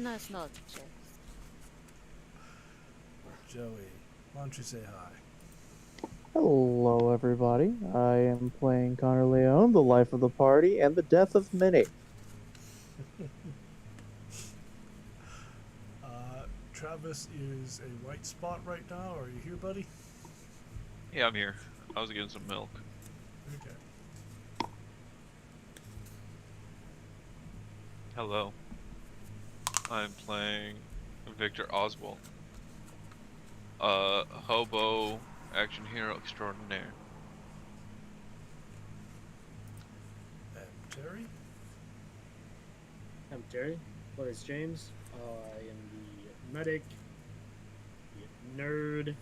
Buenas noches. Joey, why don't you say hi? Hello, everybody. I am playing Connor Leone, the life of the party, and the death of many. Travis is a white spot right now. Are you here, buddy? Yeah, I'm here. I was getting some milk. Okay. Hello. I'm playing Victor Oswald. Hobo action hero extraordinaire. And Terry? I'm Terry. Play as James. I am the medic, the nerd.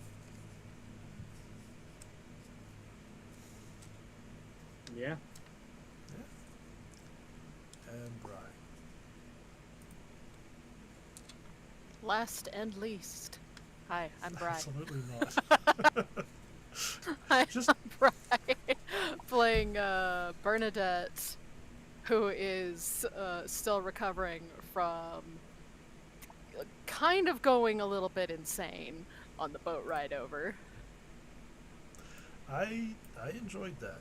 Yeah. And Brian. Last and least. Hi, I'm Brian. Absolutely not. I'm Just- Brian, playing Bernadette, who is still recovering from kind of going a little bit insane on the boat ride over. I enjoyed that.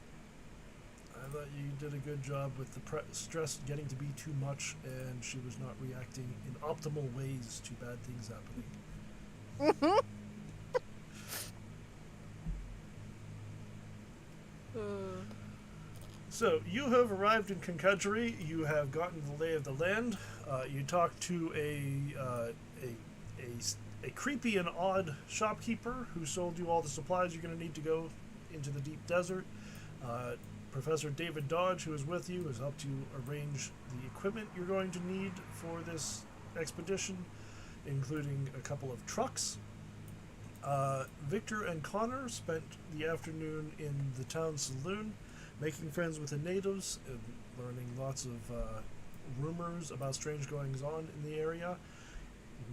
I thought you did a good job with the stress getting to be too much, and she was not reacting in optimal ways to bad things happening. So, you have arrived in Concudgery. You have gotten the lay of the land. You talked to a creepy and odd shopkeeper who sold you all the supplies you're going to need to go into the deep desert. Professor David Dodge, who is with you, has helped you arrange the equipment you're going to need for this expedition, including a couple of trucks. Victor and Connor spent the afternoon in the town saloon, making friends with the natives and learning lots of rumors about strange goings on in the area.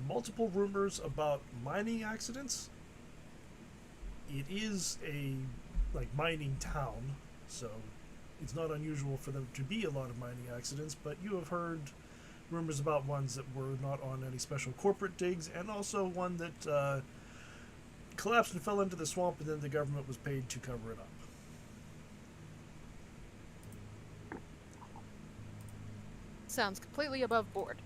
Multiple rumors about mining accidents. It is a mining town, so it's not unusual for them to be a lot of mining accidents, but you have heard rumors about ones that were not on any special corporate digs, and also one that collapsed and fell into the swamp, and then the government was paid to cover it up. Sounds completely above board.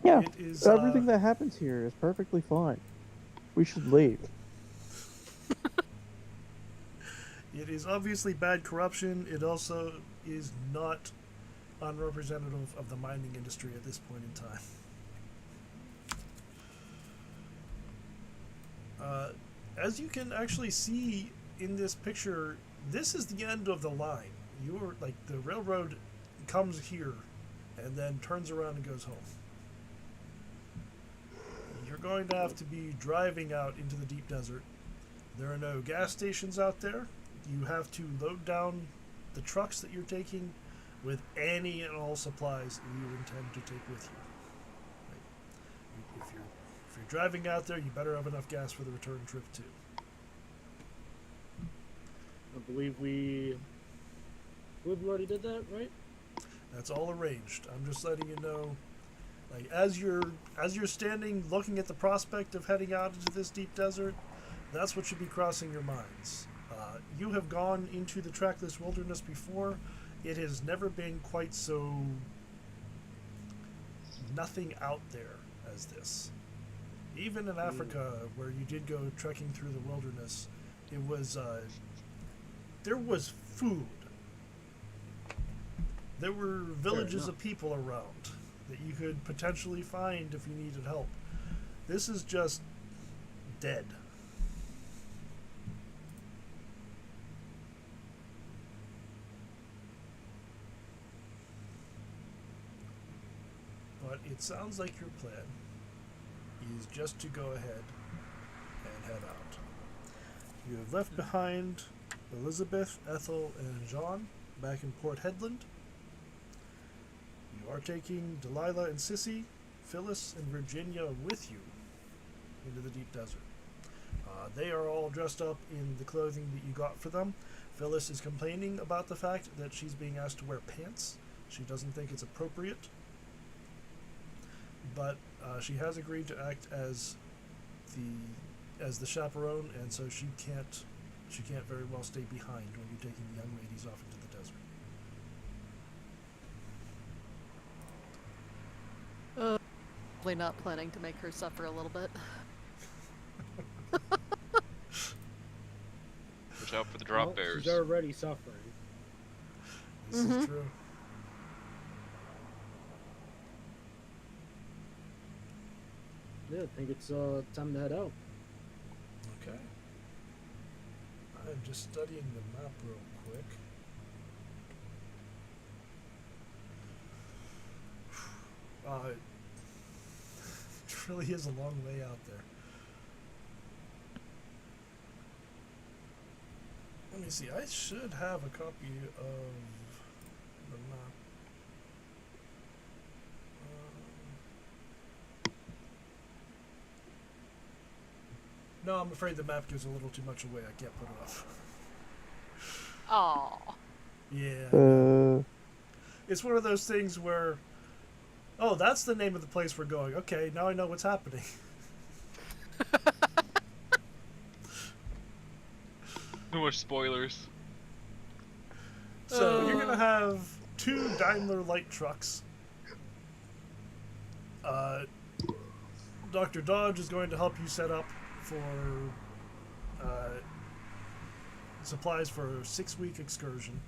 Yeah, It is, everything that happens here is perfectly fine. We should leave. It is obviously bad corruption. It also is not unrepresentative of the mining industry at this point in time. As you can actually see in this picture, this is the end of the line. You're the railroad comes here and then turns around and goes home. You're going to have to be driving out into the deep desert. There are no gas stations out there. You have to load down the trucks that you're taking with any and all supplies that you intend to take with you. If you're driving out there, you better have enough gas for the return trip too. I believe we already did that, right? That's all arranged. I'm just letting you know. As you're standing looking at the prospect of heading out into this deep desert, that's what should be crossing your minds. You have gone into the trackless wilderness before. It has never been quite so nothing out there as this. Even in Africa, where you did go trekking through the wilderness, it was there was food. There were villages of people around that you could potentially find if you needed help. This is just dead. But it sounds like your plan is just to go ahead and head out. You have left behind Elizabeth, Ethel, and John back in Port Hedland. You are taking Delilah and Sissy, Phyllis and Virginia with you into the deep desert. They are all dressed up in the clothing that you got for them. Phyllis is complaining about the fact that she's being asked to wear pants She doesn't think it's appropriate, but she has agreed to act as the chaperone, and so she can't very well stay behind when you're taking the young ladies off into the desert. Probably not planning to make her suffer a little bit. Watch out for the drop bears. She's already suffering. This is true. Yeah, I think it's time to head out. Okay. I'm just studying the map real quick. It really is a long way out there. Let me see. I should have a copy of the map. No, I'm afraid the map gives a little too much away. I can't put it off. Aw. Yeah. It's one of those things where, oh, that's the name of the place we're going. Okay, now I know what's happening. No more spoilers. So you're gonna have 2 Daimler light trucks. Dr. Dodge is going to help you set up for supplies for a 6-week excursion.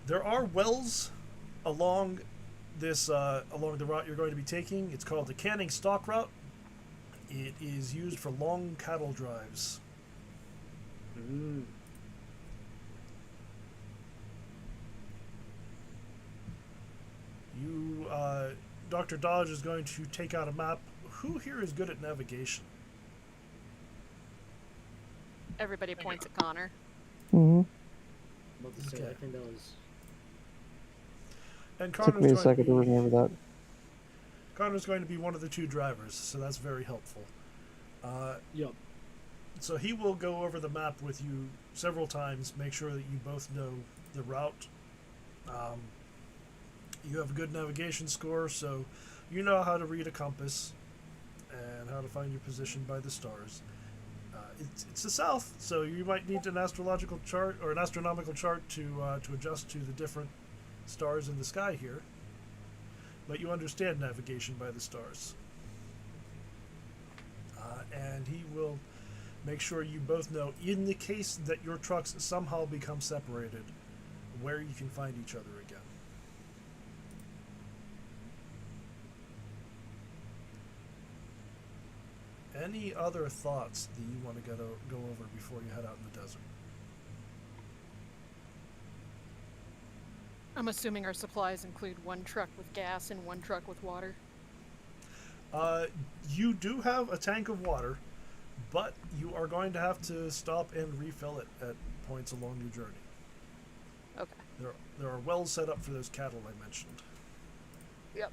There are wells along this along the route you're going to be taking. It's called the Canning Stock Route. It is used for long cattle drives. You, Dr. Dodge is going to take out a map. Who here is good at navigation? Everybody points at Connor. Mm-hmm. About to say, Okay. I think that was. And Took me a second to remember that. Connor's going to be one of the 2 drivers, so that's very helpful. Yup. So he will go over the map with you several times, make sure that you both know the route. You have a good navigation score, so you know how to read a compass and how to find your position by the stars. It's the south, so you might need an astrological chart or an astronomical chart to adjust to the different stars in the sky here. But you understand navigation by the stars. And he will make sure you both know, in the case that your trucks somehow become separated, where you can find each other again. Any other thoughts that you want to go over before you head out in the desert? I'm assuming our supplies include 1 truck with gas and 1 truck with water. You do have a tank of water, but you are going to have to stop and refill it at points along your journey. Okay. There are wells set up for those cattle I mentioned. Yep.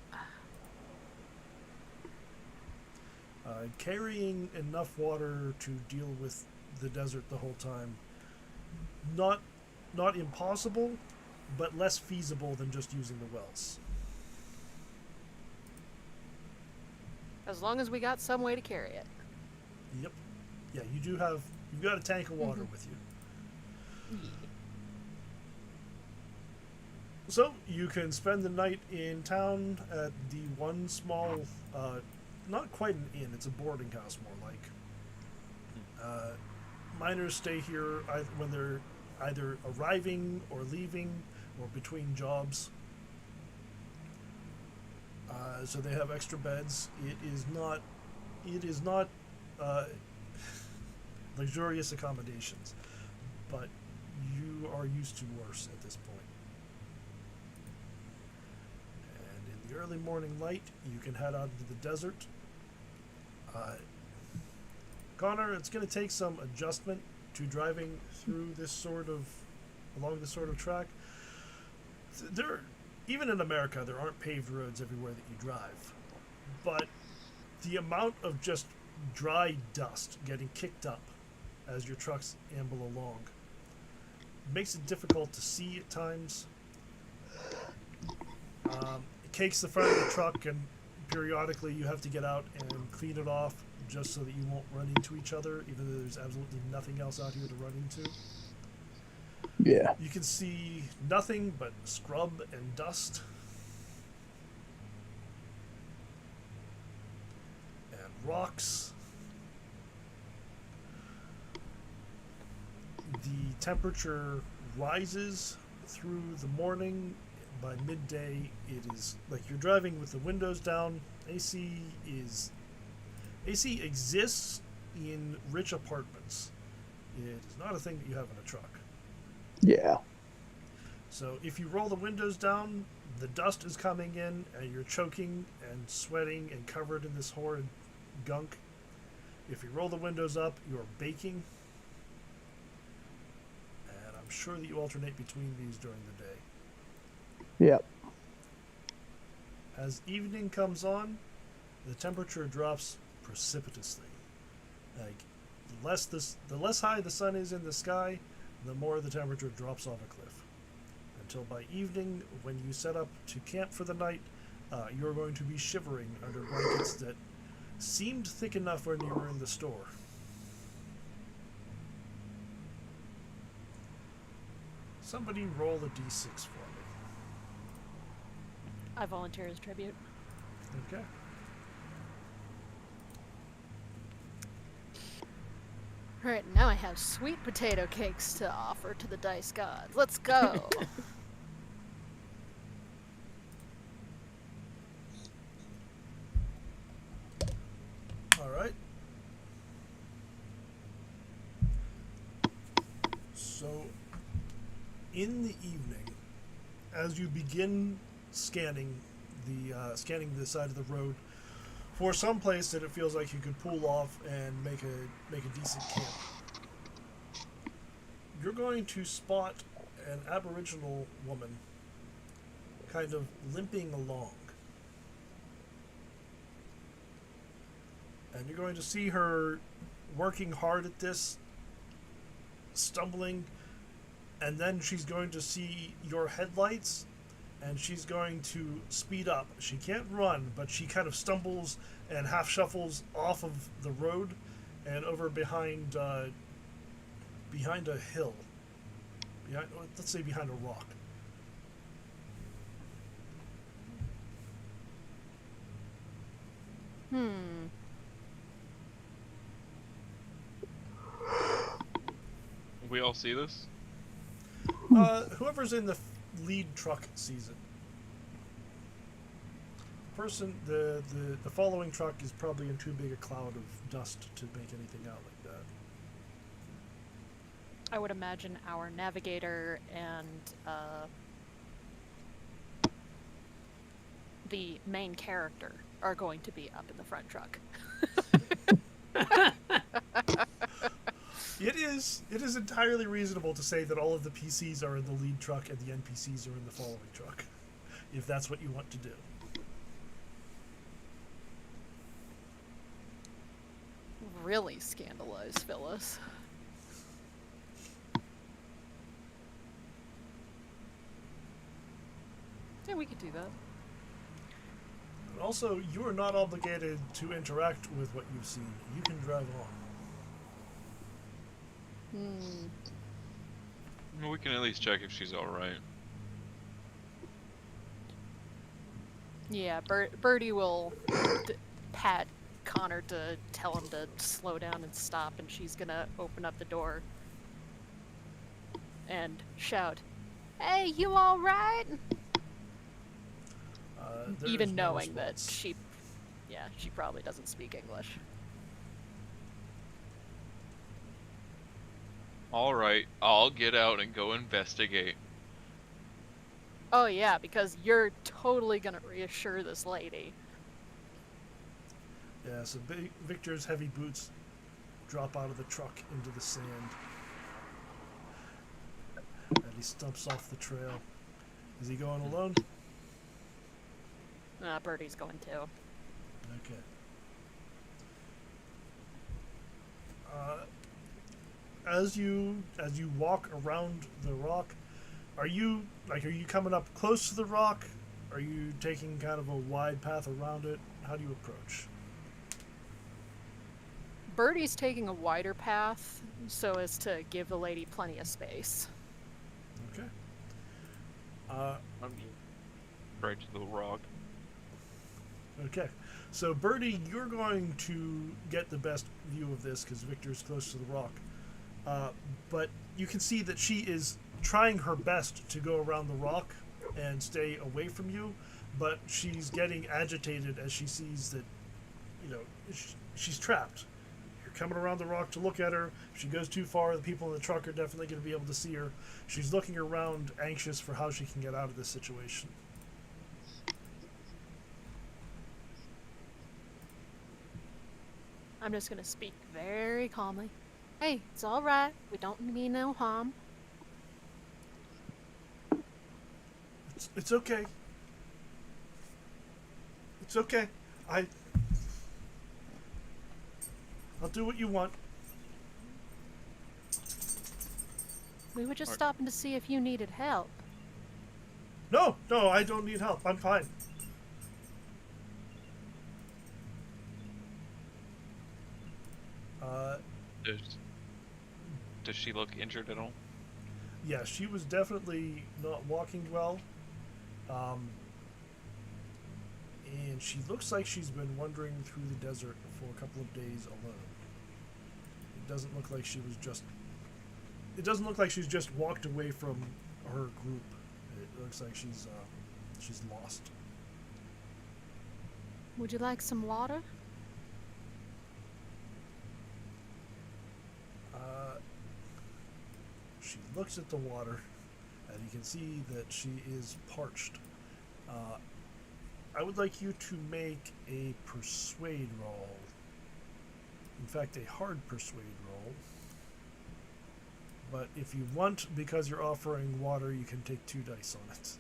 Carrying enough water to deal with the desert the whole time, not impossible, but less feasible than just using the wells. As long as we got some way to carry it. Yep. Yeah, you've got a tank of water with you. So you can spend the night in town at the one small, not quite an inn, it's a boarding house more like. Miners stay here when they're either arriving or leaving or between jobs. So they have extra beds. It is not luxurious accommodations, but you are used to worse at this point. And in the early morning light, you can head out into the desert. Connor, it's going to take some adjustment to driving through along this sort of track. Even in America, there aren't paved roads everywhere that you drive. But the amount of just dry dust getting kicked up as your trucks amble along makes it difficult to see at times. It cakes the front of the truck, and periodically you have to get out and clean it off just so that you won't run into each other, even though there's absolutely nothing else out here to run into. Yeah. You can see nothing but scrub and dust. And rocks. The temperature rises through the morning. By midday, it is like you're driving with the windows down. AC exists in rich apartments. It is not a thing that you have in a truck. Yeah. So if you roll the windows down, the dust is coming in, and you're choking and sweating and covered in this horrid gunk. If you roll the windows up, you're baking. And I'm sure that you alternate between these during the day. Yep. As evening comes on, the temperature drops precipitously. Like the less high the sun is in the sky, the more the temperature drops off a cliff. Until by evening, when you set up to camp for the night, you're going to be shivering under blankets that seemed thick enough when you were in the store. Somebody roll a d6 for me. I volunteer as tribute. Okay. Alright, now I have sweet potato cakes to offer to the dice gods. Let's go! Alright. So, in the evening, as you begin scanning the side of the road for some place that it feels like you could pull off and make a decent camp, you're going to spot an Aboriginal woman kind of limping along. And you're going to see her working hard at this, stumbling, and then she's going to see your headlights, and she's going to speed up. She can't run, but she kind of stumbles and half shuffles off of the road and over behind a hill. Let's say behind a rock. We all see this? Whoever's in the lead truck sees it. The following truck is probably in too big a cloud of dust to make anything out like that. I would imagine our navigator and the main character are going to be up in the front truck. It is entirely reasonable to say that all of the PCs are in the lead truck and the NPCs are in the following truck, if that's what you want to do. Really scandalize Phyllis. Yeah, we could do that. And also, you are not obligated to interact with what you've seen. You can drive on. Well, we can at least check if she's alright. Yeah, Birdie will pat Connor to tell him to slow down and stop, and she's gonna open up the door and shout, "Hey, you all right?" Even knowing that she probably doesn't speak English. Alright, I'll get out and go investigate. Oh yeah, because you're totally gonna reassure this lady. Yeah, so Victor's heavy boots drop out of the truck into the sand. And he stumps off the trail. Is he going alone? Birdie's going too. Okay. As you walk around the rock, are you coming up close to the rock, are you taking kind of a wide path around it? How do you approach? Birdie's taking a wider path so as to give the lady plenty of space. Okay. I'm right to the rock. Okay. So, Birdie, you're going to get the best view of this because Victor's close to the rock. But you can see that she is trying her best to go around the rock and stay away from you, but she's getting agitated as she sees that, she's trapped. You're coming around the rock to look at her. If she goes too far, the people in the truck are definitely going to be able to see her. She's looking around, anxious for how she can get out of this situation. I'm just gonna speak very calmly. Hey, it's all right. We don't mean no harm. It's okay. It's okay. I'll do what you want. We were just stopping to see if you needed help. No, I don't need help. I'm fine. Does she look injured at all? Yeah, she was definitely not walking well. And she looks like she's been wandering through the desert for a couple of days alone. It doesn't look like she was just... It doesn't look like she's just walked away from her group. It looks like she's lost. Would you like some water? She looks at the water, and you can see that she is parched. I would like you to make a persuade roll. In fact, a hard persuade roll. But if you want, because you're offering water, you can take 2 dice on it.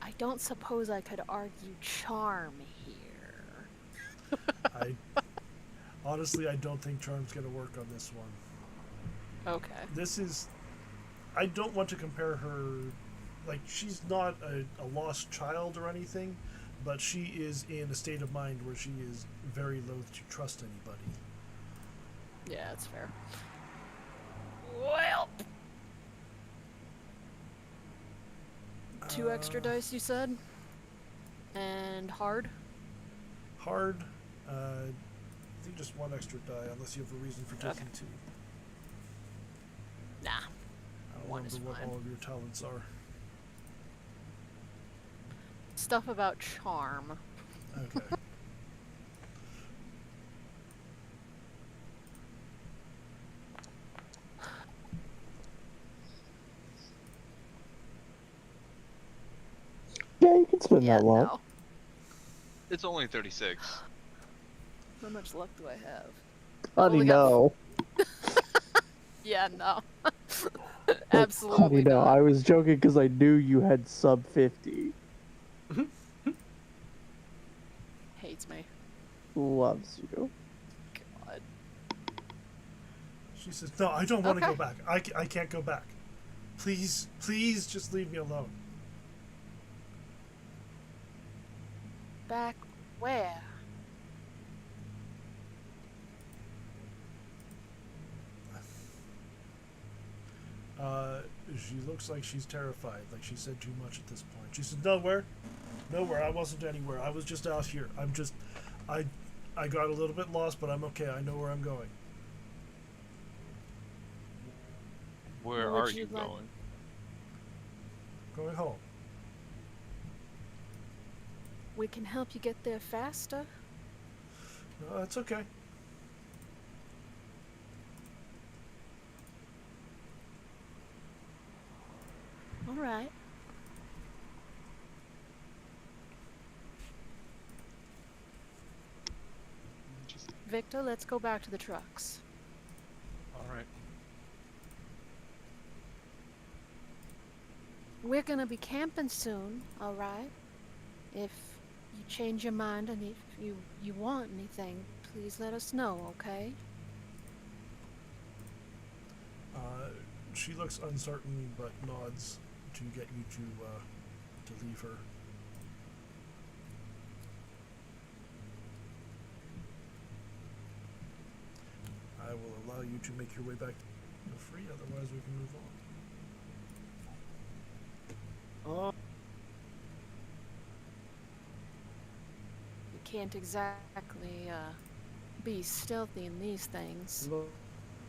I don't suppose I could argue charm here. Honestly, I don't think charm's going to work on this one. Okay. This is... I don't want to compare her... Like, she's not a lost child or anything, but she is in a state of mind where she is very loath to trust anybody. Yeah, that's fair. Well... 2 extra dice, you said? And hard? Hard, I think just 1 extra die, unless you have a reason for taking Okay. 2. Nah. I don't 1 is remember what fine. all of your talents are. Stuff about charm. Okay. Yeah, you can spend that long. No. It's only 36. How much luck do I have? Honey, Only got- no. Yeah, no. Honey, Absolutely no. not. I was joking because I knew you had sub 50. Hates me. Loves you. God. She says, no, I don't want to Okay. go back. I can't go back. Please, please just leave me alone. Back where? She looks like she's terrified, like she said too much at this point. She says, nowhere. I wasn't anywhere. I was just out here. I got a little bit lost, but I'm okay. I know where I'm going. Where Where are would you you like- going? Going home. We can help you get there faster. No, that's okay. All right. Just Victor, let's go back to the trucks. all right. We're gonna be camping soon, all right? If you change your mind and if you want anything, please let us know, okay? She looks uncertain, but nods to get you to leave her. I will allow you to make your way back. Feel free, otherwise we can move on. You can't exactly be stealthy in these things. Well,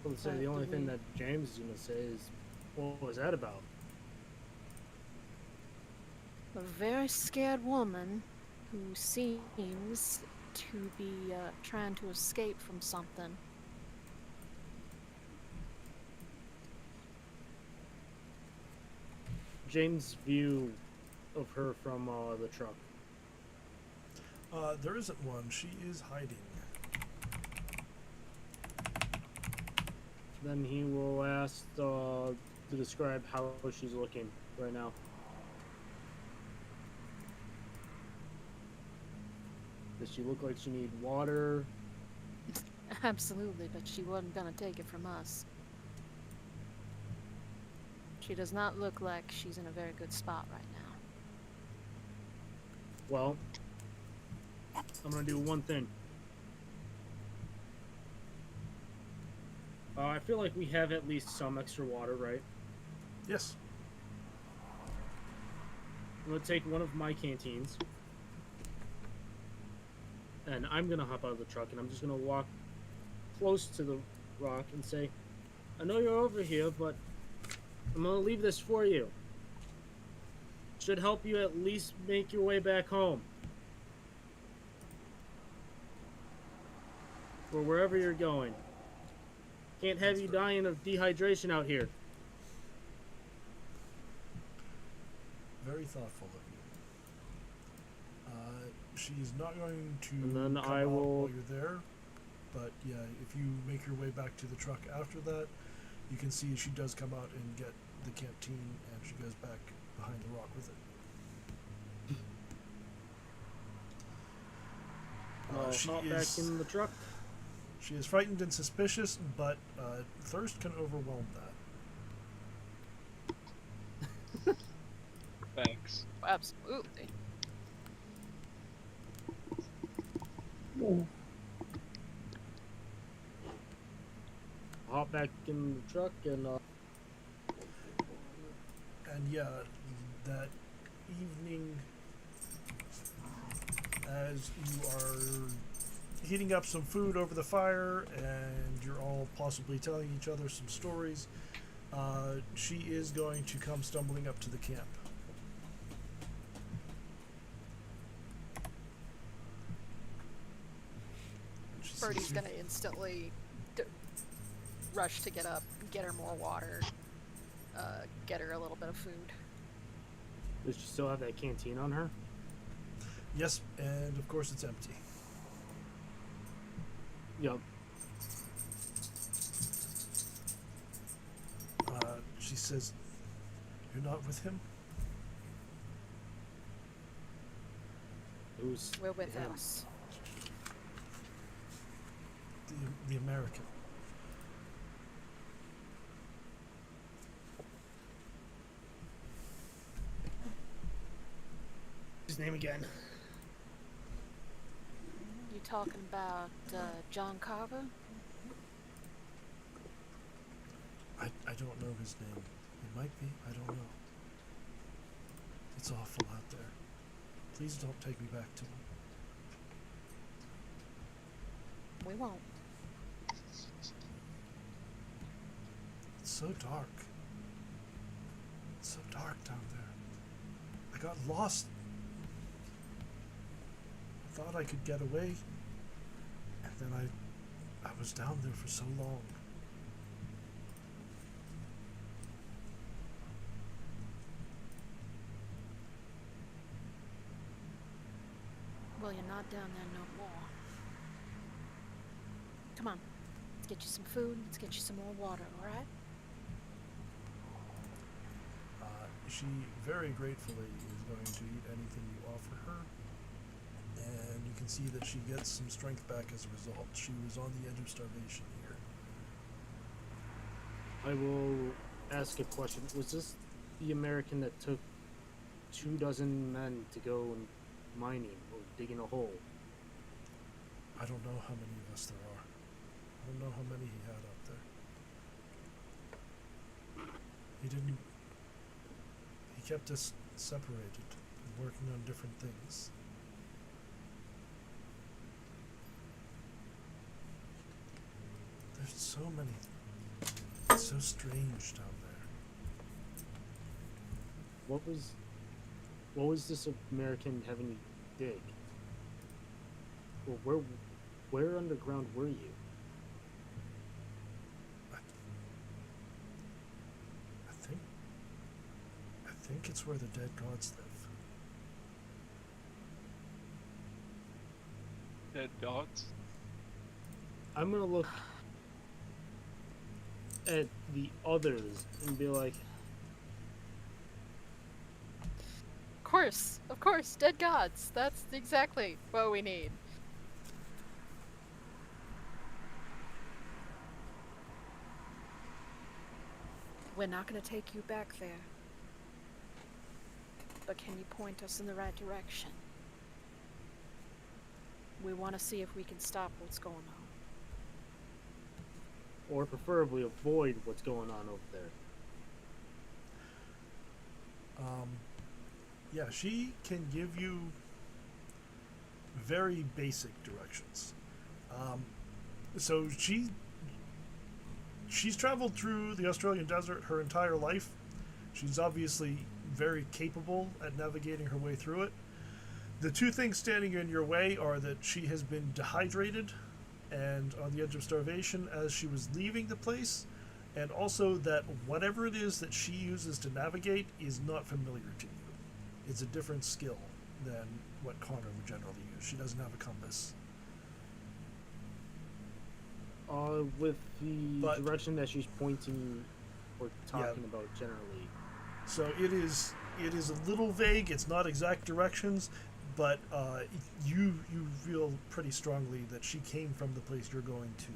let's say But the only do thing we- that James is gonna say is, "What was that about?" A very scared woman who seems to be trying to escape from something. James' view of her from the truck. There isn't one. She is hiding. Then he will ask to describe how she's looking right now. Does she look like she need water? Absolutely, but she wasn't gonna take it from us. She does not look like she's in a very good spot right now. Well, I'm gonna do one thing. I feel like we have at least some extra water, right? Yes. I'm gonna take one of my canteens, and I'm gonna hop out of the truck, and I'm just gonna walk close to the rock and say, "I know you're over here, but I'm gonna leave this for you. Should help you at least make your way back home, or wherever you're going. Can't have you dying of dehydration out here." Very thoughtful of you. She's not going to And then come I out will- while you're there, but yeah, if you make your way back to the truck after that, you can see she does come out and get the canteen, and she goes back behind the rock with it. I'll She hop is- back in the truck. She is frightened and suspicious, but thirst can overwhelm that. Thanks. Absolutely. Hop back in the truck and And yeah, that evening, as you are heating up some food over the fire and you're all possibly telling each other some stories, she is going to come stumbling up to the camp. And she sees Birdie's you. gonna instantly rush to get up, get her more water, get her a little bit of food. does she still have that canteen on her? Yes, and of course it's empty. Yep. She says, "You're not with him?" Who's We're with him? us. The American. His name again? You talking about John Carver? I don't know his name. It might be. I don't know. It's awful out there. Please don't take me back to him. We won't. It's so dark. It's so dark down there. I got lost. I thought I could get away. And then I was down there for so long. Well, you're not down there no more. Come on. Let's get you some food. Let's get you some more water, alright? She very gratefully is going to eat anything you offer her. And you can see that she gets some strength back as a result. She was on the edge of starvation here. I will ask a question. Was this the American that took 24 men to go and mining or digging a hole? I don't know how many of us there are. I don't know how many he had up there. He didn't. He kept us separated and working on different things. There's so many. It's so strange down there. What was this American having you dig? Well, where underground were you? I think it's where the dead gods live. Dead gods? I'm gonna look at the others and be like, Of course, dead gods. That's exactly what we need. We're not gonna take you back there. But can you point us in the right direction? We want to see if we can stop what's going on. or preferably avoid what's going on over there. Yeah, she can give you very basic directions. So she's traveled through the Australian desert her entire life. She's obviously very capable at navigating her way through it. The two things standing in your way are that she has been dehydrated and on the edge of starvation as she was leaving the place, and also that whatever it is that she uses to navigate is not familiar to you. It's a different skill than what Connor would generally use. She doesn't have a compass. With the direction that she's pointing or talking Yeah. about generally. So it is a little vague. It's not exact directions, but you feel pretty strongly that she came from the place you're going to.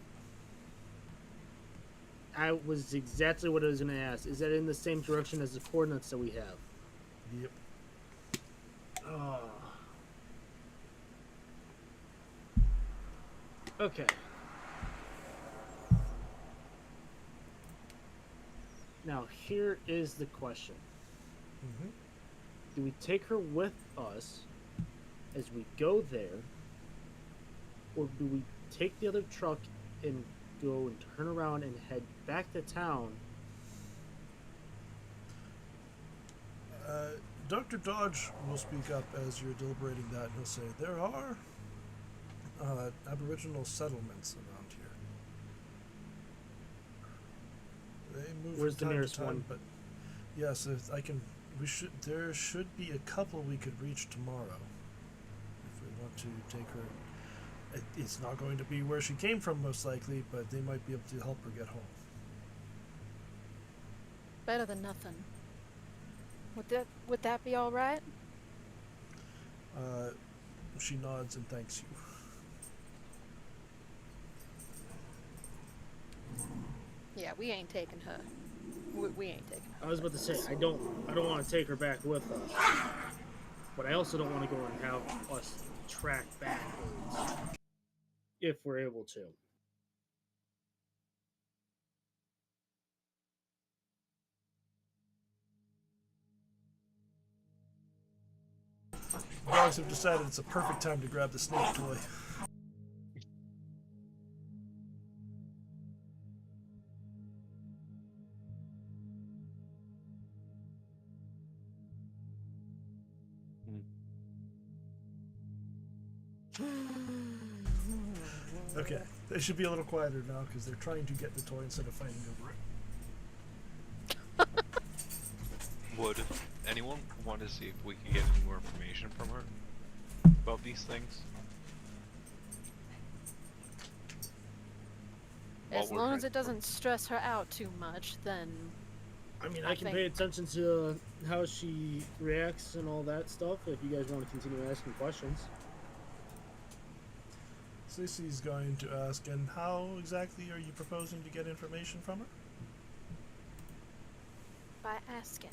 That was exactly what I was going to ask. Is that in the same direction as the coordinates that we have? Yep. Okay. Now, here is the question. Mm-hmm. Do we take her with us as we go there? Or do we take the other truck and go and turn around and head back to town? Dr. Dodge will speak up as you're deliberating that, and he'll say, there are Aboriginal settlements around here. They move Where's from the time nearest to time, one? but yes, if I can. There should be a couple we could reach tomorrow if we want to take her. It's not going to be where she came from, most likely, but they might be able to help her get home. Better than nothing. Would that be all right? She nods and thanks you. Yeah, we ain't taking her. We ain't taking her. I was about to say, I don't want to take her back with us. But I also don't want to go and have us track backwards. If we're able to. Dogs have decided it's a perfect time to grab the snake toy. Okay, they should be a little quieter now because they're trying to get the toy instead of fighting over it. Would anyone want to see if we could get any more information from her about these things? As While we're long trying as it to- doesn't stress her out too much, then I mean, I I can think- pay attention to how she reacts and all that stuff if you guys want to continue asking questions. Cece's going to ask, and how exactly are you proposing to get information from her? by asking.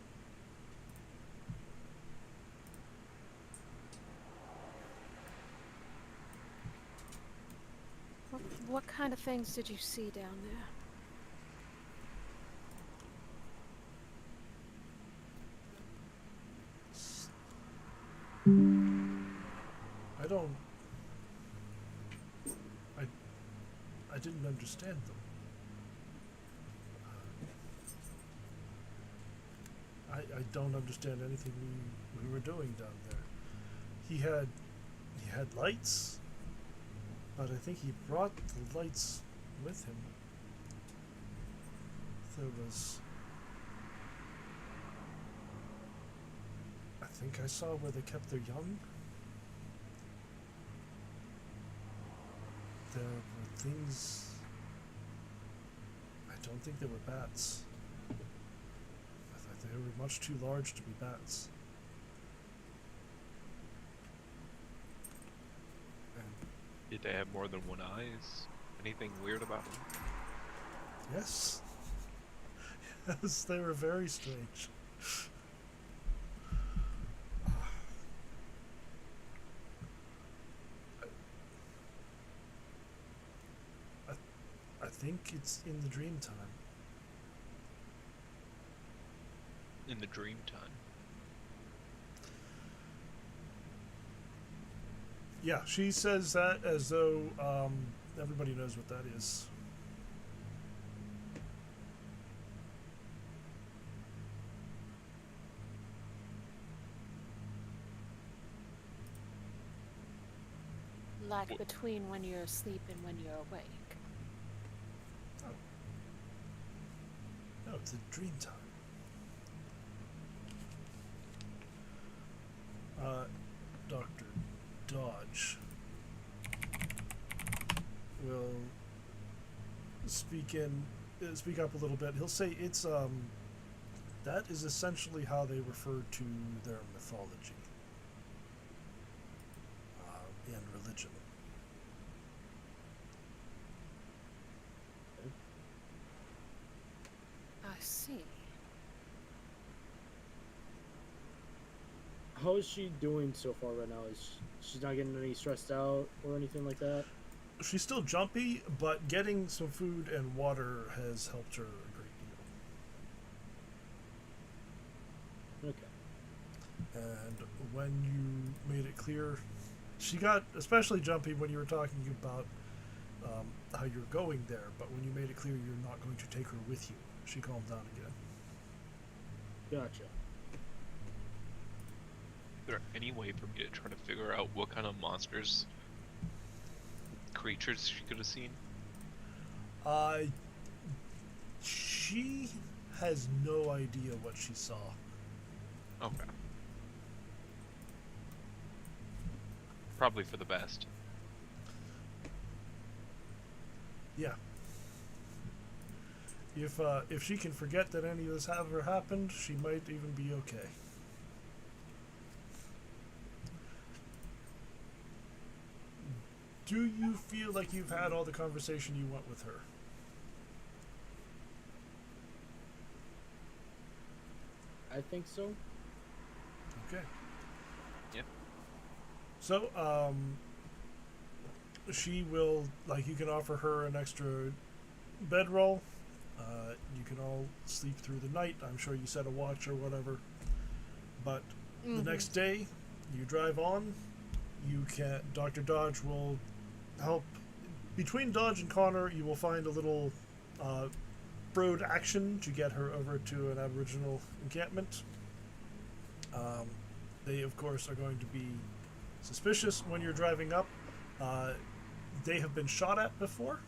What kind of things did you see down there? I don't. I didn't understand them. I don't understand anything we were doing down there. He had lights, but I think he brought the lights with him. There was. I think I saw where they kept their young. There were things. I don't think they were bats. I thought they were much too large to be bats. And Did they have more than one eyes? Anything weird about them? yes. Yes, they were very strange. I think it's in the dream time. In the dream time. Yeah, she says that as though everybody knows what that is. Like between when you're asleep and when you're awake. No, it's a dream time. Dr. Dodge will speak up a little bit. He'll say it's that is essentially how they refer to their mythology and religion. I see. How is she doing so far right now? Is she's not getting any stressed out or anything like that? She's still jumpy, but getting some food and water has helped her a great deal. Okay. And when you made it clear, she got especially jumpy when you were talking about how you're going there, but when you made it clear you're not going to take her with you, she calmed down again. Gotcha. Is there any way for me to try to figure out what kind of monsters, creatures she could have seen? She has no idea what she saw. Okay. Probably for the best. Yeah. If she can forget that any of this ever happened, she might even be okay. Do you feel like you've had all the conversation you want with her? I think so. Okay. Yep. So, she will, like, you can offer her an extra bedroll. You can all sleep through the night. I'm sure you set a watch or whatever. But the next day, you drive on. You can. Dr. Dodge will help. Between Dodge and Connor, you will find a little road action to get her over to an Aboriginal encampment. They, of course, are going to be suspicious when you're driving up. They have been shot at before.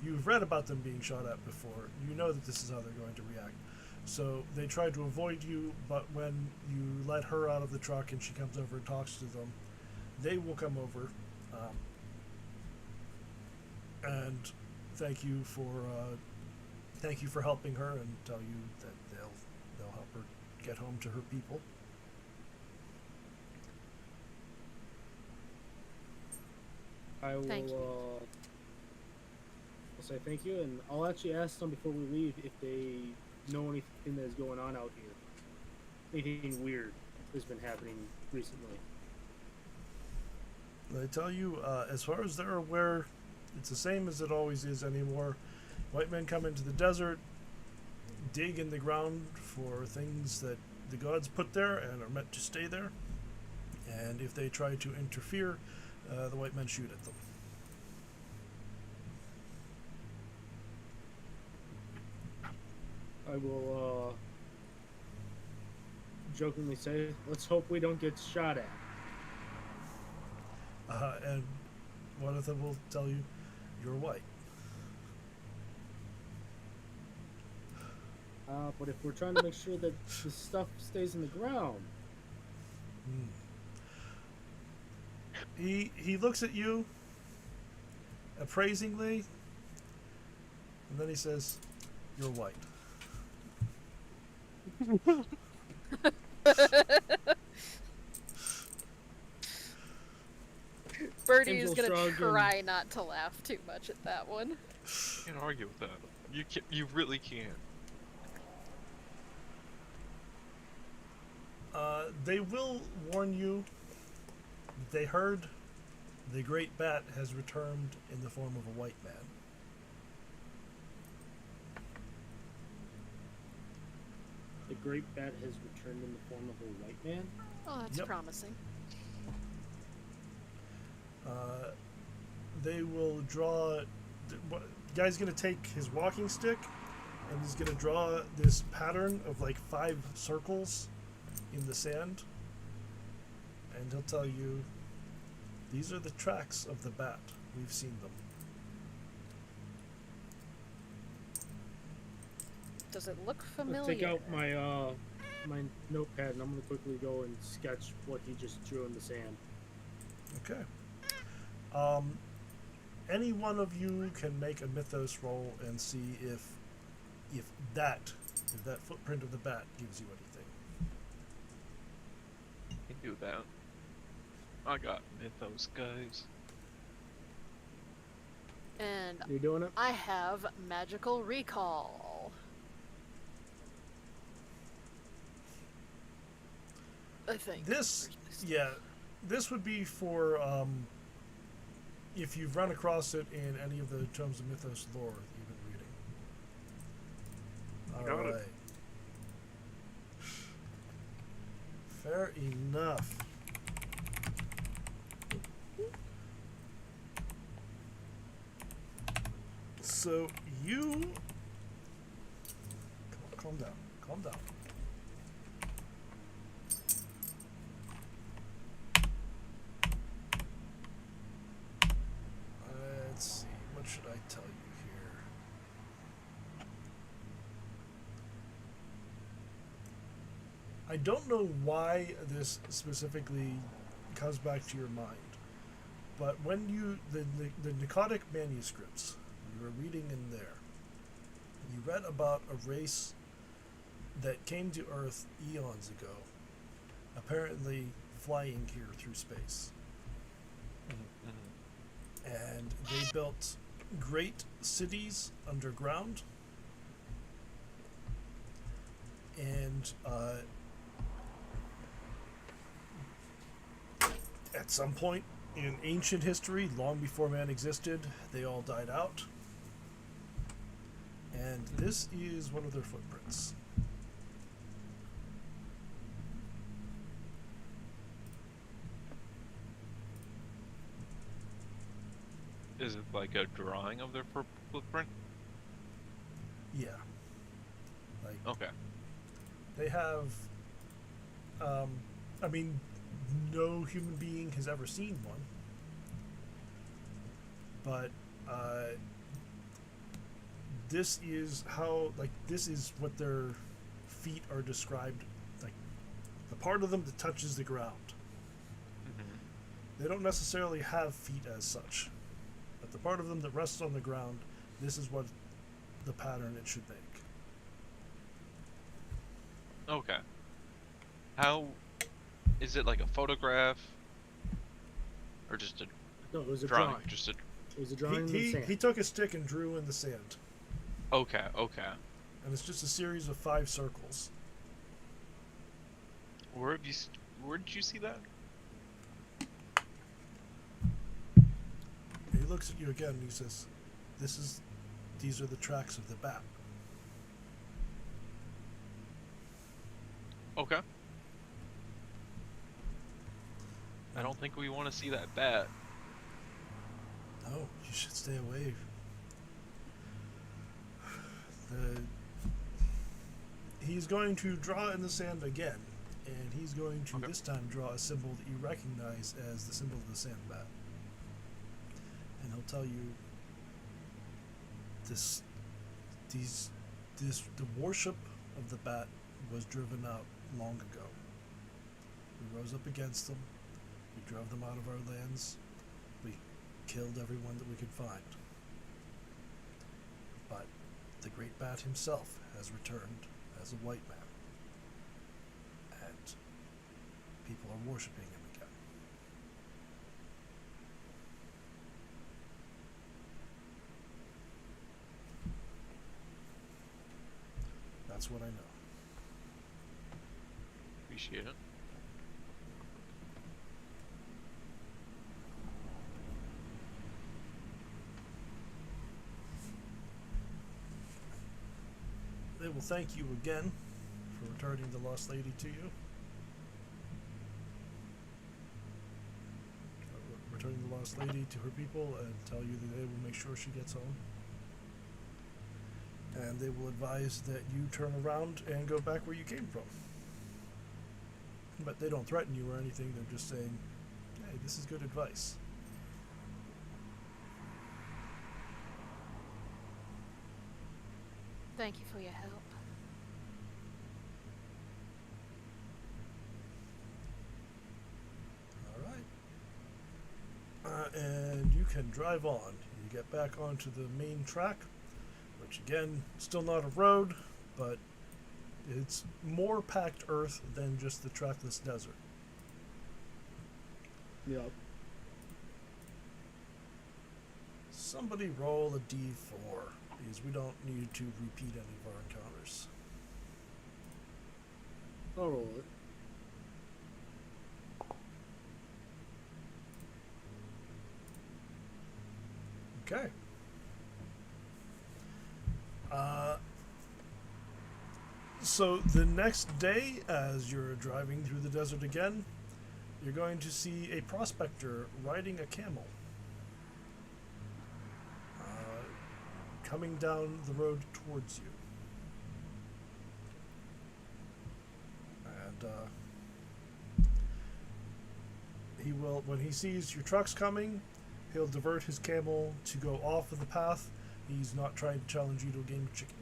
You've read about them being shot at before. You know that this is how they're going to react. So they try to avoid you, but when you let her out of the truck and she comes over and talks to them, they will come over and thank you for helping her and tell you that they'll help her get home to her people. I will Thank you. I'll say thank you, and I'll actually ask them before we leave if they know anything that's going on out here. Anything weird has been happening recently. They tell you, as far as they're aware, it's the same as it always is anymore. White men come into the desert, dig in the ground for things that the gods put there and are meant to stay there. And if they try to interfere, the white men shoot at them. I will jokingly say, let's hope we don't get shot at. And one of them will tell you, you're white. But if we're trying to make sure that the stuff stays in the ground. He looks at you appraisingly, and then he says, you're white. Birdie is Angel gonna shrug and- try not to laugh too much at that one. Can't argue with that. You really can't. They will warn you. They heard the great bat has returned in the form of a white man. The great bat has returned in the form of a white man. Oh, that's Yep. promising. They will draw. The guy's gonna take his walking stick, and he's gonna draw this pattern of like 5 circles in the sand, and he'll tell you, these are the tracks of the bat. We've seen them. Does it look I'll familiar? take out my my notepad and I'm gonna quickly go and sketch what he just drew in the sand. Okay. Any one of you can make a mythos roll and see if that footprint of the bat gives you anything. You can do that. I got mythos, guys. And You doing it? I have magical recall. I think. This would be for if you've run across it in any of the Tomes of Mythos lore that you've been reading. Got it. Alright. Fair enough. So you calm down. Calm down. Let's see, what should I tell you here? I don't know why this specifically comes back to your mind, but when you the Nakadic manuscripts, you were reading in there, you read about a race that came to Earth eons ago, apparently flying here through space. And they built great cities underground, and at some point in ancient history, long before man existed, they all died out, and this is one of their footprints. Is it like a drawing of their footprint? Yeah. Like, Okay. they have, I mean, no human being has ever seen one, but this is how, like, this is what their feet are described, like, the part of them that touches the ground. They don't necessarily have feet as such, but the part of them that rests on the ground, this is what the pattern it should make. Okay. How is it, like a photograph or just a No, it was a drawing? drawing. Just a It was a drawing in the He sand. took a stick and drew in the sand. okay. And it's just a series of 5 circles. Where did you see that? He looks at you again and he says, these are the tracks of the bat. Okay. I don't think we want to see that bat. No, you should stay away. He's going to draw in the sand again, and he's going to this time draw a symbol that you recognize as the symbol of the sand bat. And he'll tell you the worship of the bat was driven out long ago. We rose up against them. We drove them out of our lands. We killed everyone that we could find. But the great bat himself has returned as a white man. And people are worshipping him again. That's what I know. Appreciate it. They will thank you again for returning the lost lady to you. Returning the lost lady to her people and tell you that they will make sure she gets home. And they will advise that you turn around and go back where you came from. But they don't threaten you or anything, they're just saying, hey, this is good advice. Thank you for your help. Alright. And you can drive on. You get back onto the main track, which again, still not a road, but it's more packed earth than just the trackless desert. Yep. Somebody roll a d4, because we don't need to repeat any of our encounters. I'll roll it. Okay. So the next day, as you're driving through the desert again, you're going to see a prospector riding a camel. Coming down the road towards you. And he will, when he sees your trucks coming, he'll divert his camel to go off of the path. He's not trying to challenge you to a game of chicken.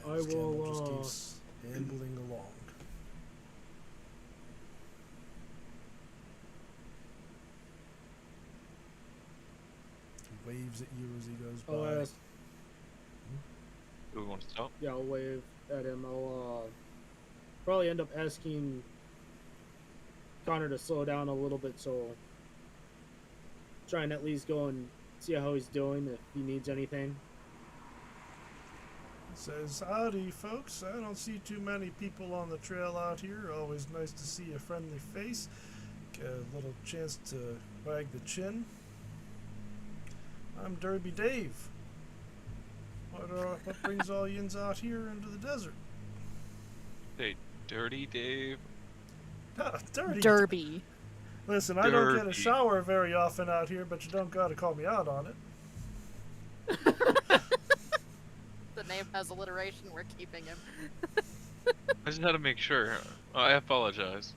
And his camel just keeps ambling along. He waves at you as he goes by. I'll ask, Do we want to stop? yeah, I'll wave at him. I'll probably end up asking Connor to slow down a little bit, so try and at least go and see how he's doing, if he needs anything. He says, howdy folks, I don't see too many people on the trail out here. Always nice to see a friendly face. Get a little chance to wag the chin. I'm Derby Dave. What brings all yins out here into the desert? Hey, Dirty Dave. Ah, dirty. Derby. Listen, I don't get a Derby. shower very often out here, but you don't gotta call me out on it. The name has alliteration, we're keeping him. I just had to make sure. I apologize.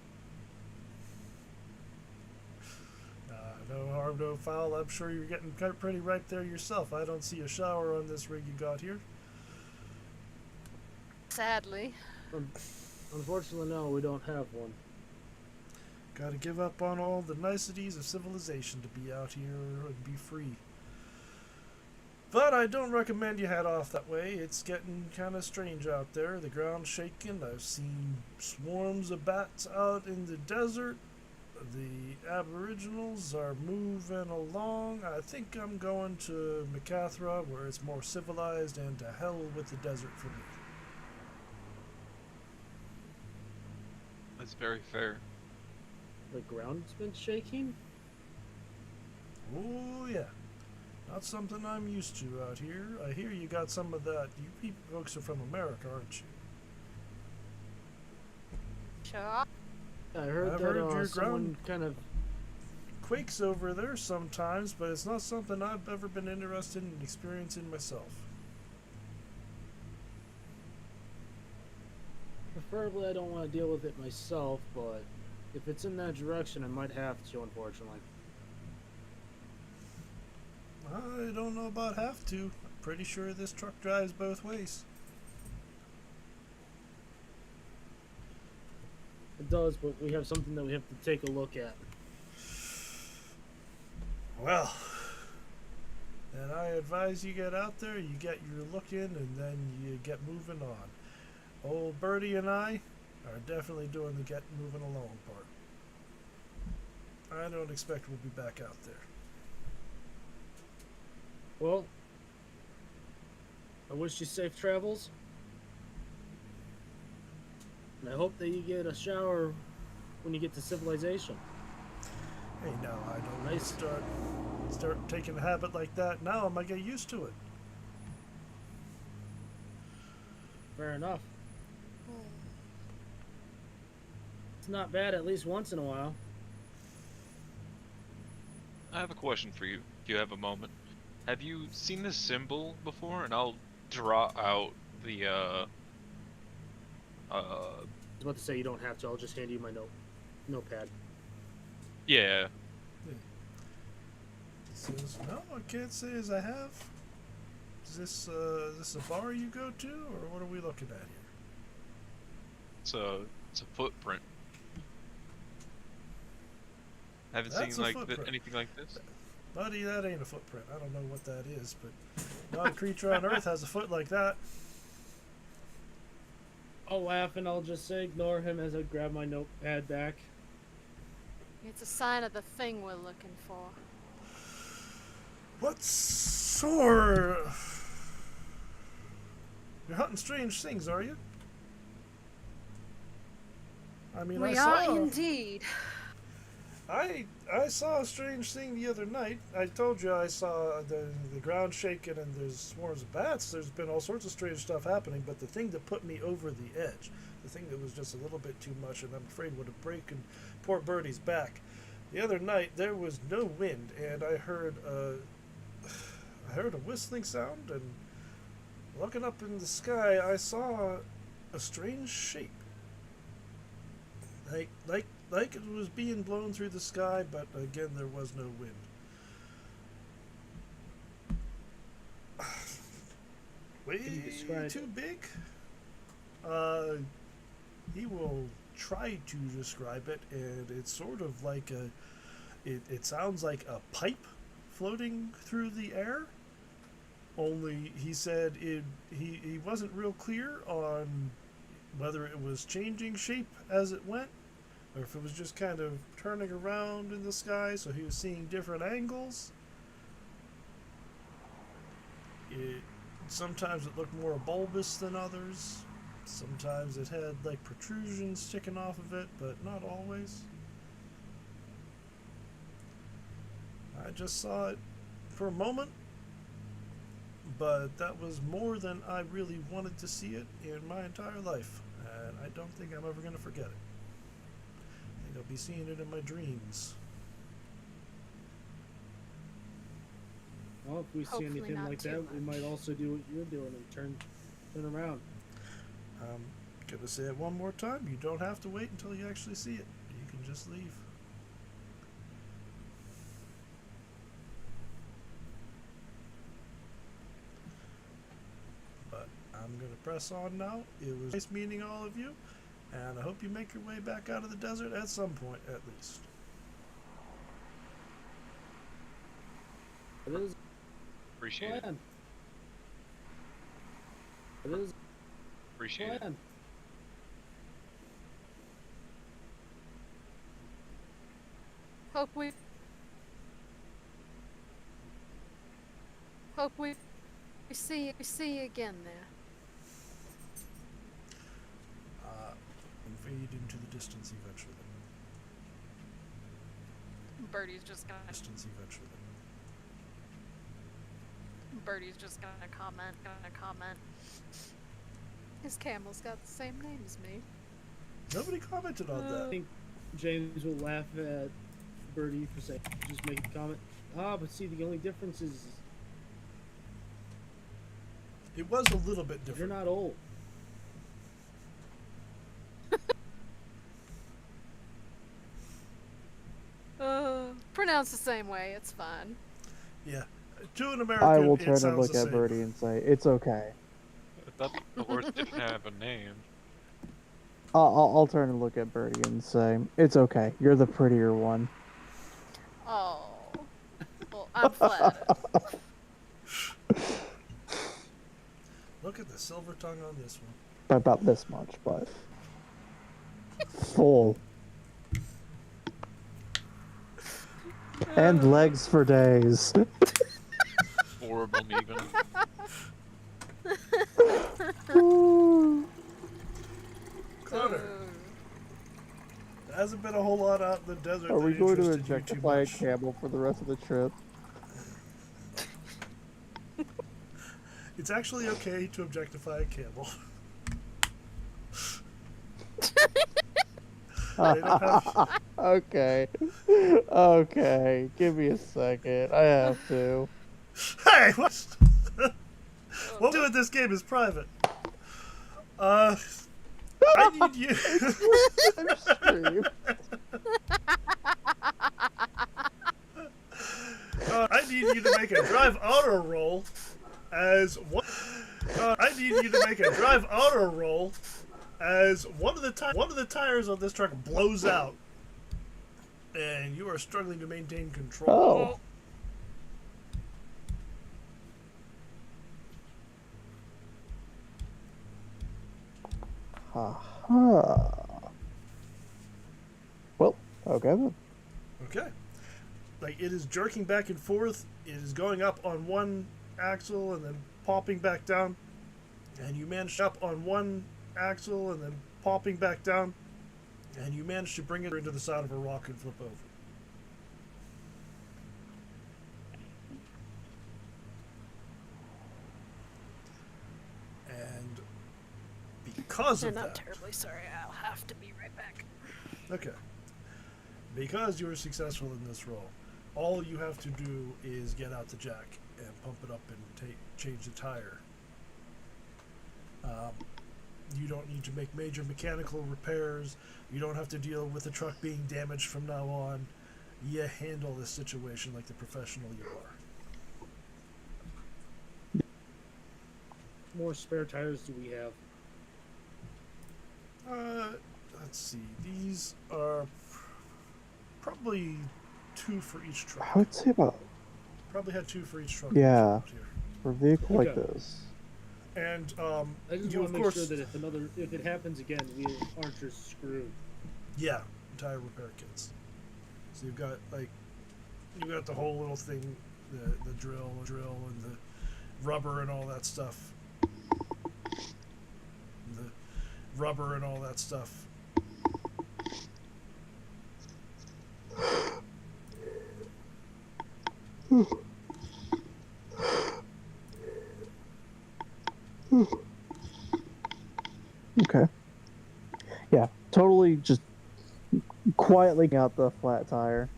No harm, no foul. I'm sure you're getting pretty ripe there yourself. I don't see a shower on this rig you got here. Sadly. Unfortunately, no, we don't have one. Gotta give up on all the niceties of civilization to be out here and be free. But I don't recommend you head off that way. It's getting kind of strange out there. The ground's shaking. I've seen swarms of bats out in the desert. The Aboriginals are moving along. I think I'm going to Macathra, where it's more civilized, and to hell with the desert for me. That's very fair. The ground's been shaking? Oh, yeah. Not something I'm used to out here. I hear you got some of that. You people folks are from America, aren't you? Sure. I heard I've that heard your someone ground- kind of... Quakes over there sometimes, but it's not something I've ever been interested in experiencing myself. Preferably I don't want to deal with it myself, but if it's in that direction, I might have to, unfortunately. I don't know about have to. I'm pretty sure this truck drives both ways. It does, but we have something that we have to take a look at. Well, then I advise you get out there, you get your look in, and then you get moving on. Old Birdie and I are definitely doing the get moving along part. I don't expect we'll be back out there. Well, I wish you safe travels. And I hope that you get a shower when you get to civilization. Hey, now I don't Nice. start taking a habit like that now. I might get used to it. Fair enough. It's not bad at least once in a while. I have a question for you, if you have a moment. Have you seen this symbol before? And I'll draw out the, I was about to say you don't have to. I'll just hand you my notepad. yeah. It says, no, I can't say as I have. Is this a bar you go to, or what are we looking at here? It's a footprint. Haven't That's seen a like footprint. anything like this. Buddy, that ain't a footprint. I don't know what that is, but not a creature on Earth has a foot like that. I'll laugh and I'll just say ignore him as I grab my notepad back. It's a sign of the thing we're looking for. What sort? You're hunting strange things, are you? I mean, We I are saw. indeed. I saw a strange thing the other night. I told you I saw the ground shaking and there's swarms of bats. There's been all sorts of strange stuff happening, but the thing that put me over the edge, the thing that was just a little bit too much and I'm afraid would have broken poor Birdie's back. The other night there was no wind and I heard a whistling sound, and looking up in the sky I saw a strange shape. Like it was being blown through the sky, but again, there was no wind. Way Can you describe too it? big? He will try to describe it, and it's sort of like it sounds like a pipe floating through the air. Only he said he wasn't real clear on whether it was changing shape as it went, or if it was just kind of turning around in the sky, so he was seeing different angles. Sometimes it looked more bulbous than others. Sometimes it had like protrusions sticking off of it, but not always. I just saw it for a moment, but that was more than I really wanted to see it in my entire life, and I don't think I'm ever going to forget it. I think I'll be seeing it in my dreams. Well, if we see Hopefully anything not like too that, we much. might also do what you're doing and turn around. I'm going to say it one more time. You don't have to wait until you actually see it. You can just leave. But I'm going to press on now. It was nice meeting all of you, and I hope you make your way back out of the desert at some point, at least. It is Appreciate it. plan. It is Appreciate it. plan. hope we see you again there. And fade into the distance eventually. Birdie's just gonna comment. His camel's got the same name as me. Nobody commented on I that. think James will laugh at Birdie for saying, just make a comment. But see, the only difference is It was a little bit you're different. not old. Pronounced the same way, it's fine. Yeah. To an American, I will it turn and sounds look the at same. Birdie and say, "It's okay." I thought the horse didn't have a name. I'll turn and look at Birdie and say, "It's okay. You're the prettier one." Oh. Well, I'm flattered. Look at the silver tongue on this one. By about this much, but full. And legs for days. 4 of them even. Connor, there hasn't been a whole lot out in the desert. Are we that going to interested you too objectify a much. camel for the rest of the trip? It's actually okay to objectify a camel. They don't have- Okay. Okay. Give me a second. I have to. Hey, what? What we do in this game is private. I need you. Stream. I need you to make a drive auto roll as one. I need you to make a drive auto roll as one of the tires on this truck blows out, and you are struggling to maintain control. Oh. Haha. Well, okay then. Okay. Like, it is jerking back and forth. It is going up on one axle and then popping back down. And you manage up on one axle and then popping back down. And you manage to bring it into the side of a rock and flip over. And because of And I'm that... terribly sorry, I'll have to be right back. Okay. Because you were successful in this role, all you have to do is get out the jack and pump it up and change the tire. You don't need to make major mechanical repairs. You don't have to deal with the truck being damaged from now on. You handle this situation like the professional you are. More spare tires do we have? Let's see. These are probably 2 for each truck. I would say about Probably had 2 for each truck. Yeah. Here. for a vehicle like Okay. this. And I just you want of to make course, sure that if it happens again, we aren't just screwed. yeah, tire repair kits. So you've got the whole little thing, the drill and the rubber and all that stuff. The rubber and all that stuff. Okay. Yeah, totally just quietly out the flat tire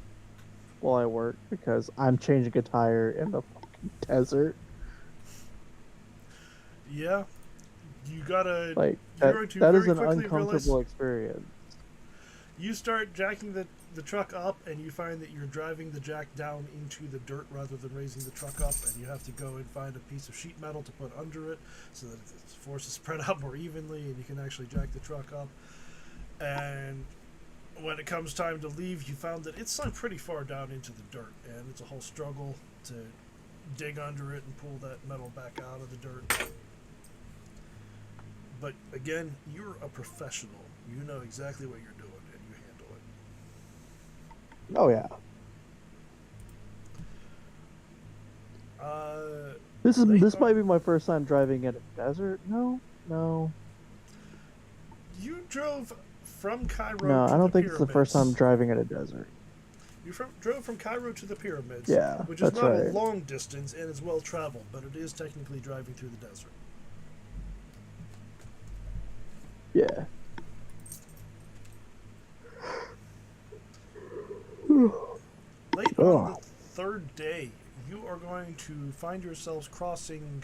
while I work because I'm changing a tire in the fucking desert. Yeah, you gotta. Like, you're that, going to that is very an quickly uncomfortable realize experience. you start jacking the truck up, and you find that you're driving the jack down into the dirt rather than raising the truck up, and you have to go and find a piece of sheet metal to put under it so that the force is spread out more evenly, and you can actually jack the truck up. And when it comes time to leave, you found that it's sunk pretty far down into the dirt, and it's a whole struggle to dig under it and pull that metal back out of the dirt. But again, you're a professional. You know exactly what you're doing, and you handle it. Oh yeah. This Late might be on- my first time driving in a desert. No. You drove from Cairo No, to I don't the think it's the first time I'm pyramids. driving in a desert. Drove from Cairo to the pyramids, Yeah, which is that's not right. a long distance and is well traveled, but it is technically driving through the desert. Yeah. Late on Ugh. the third day, you are going to find yourselves crossing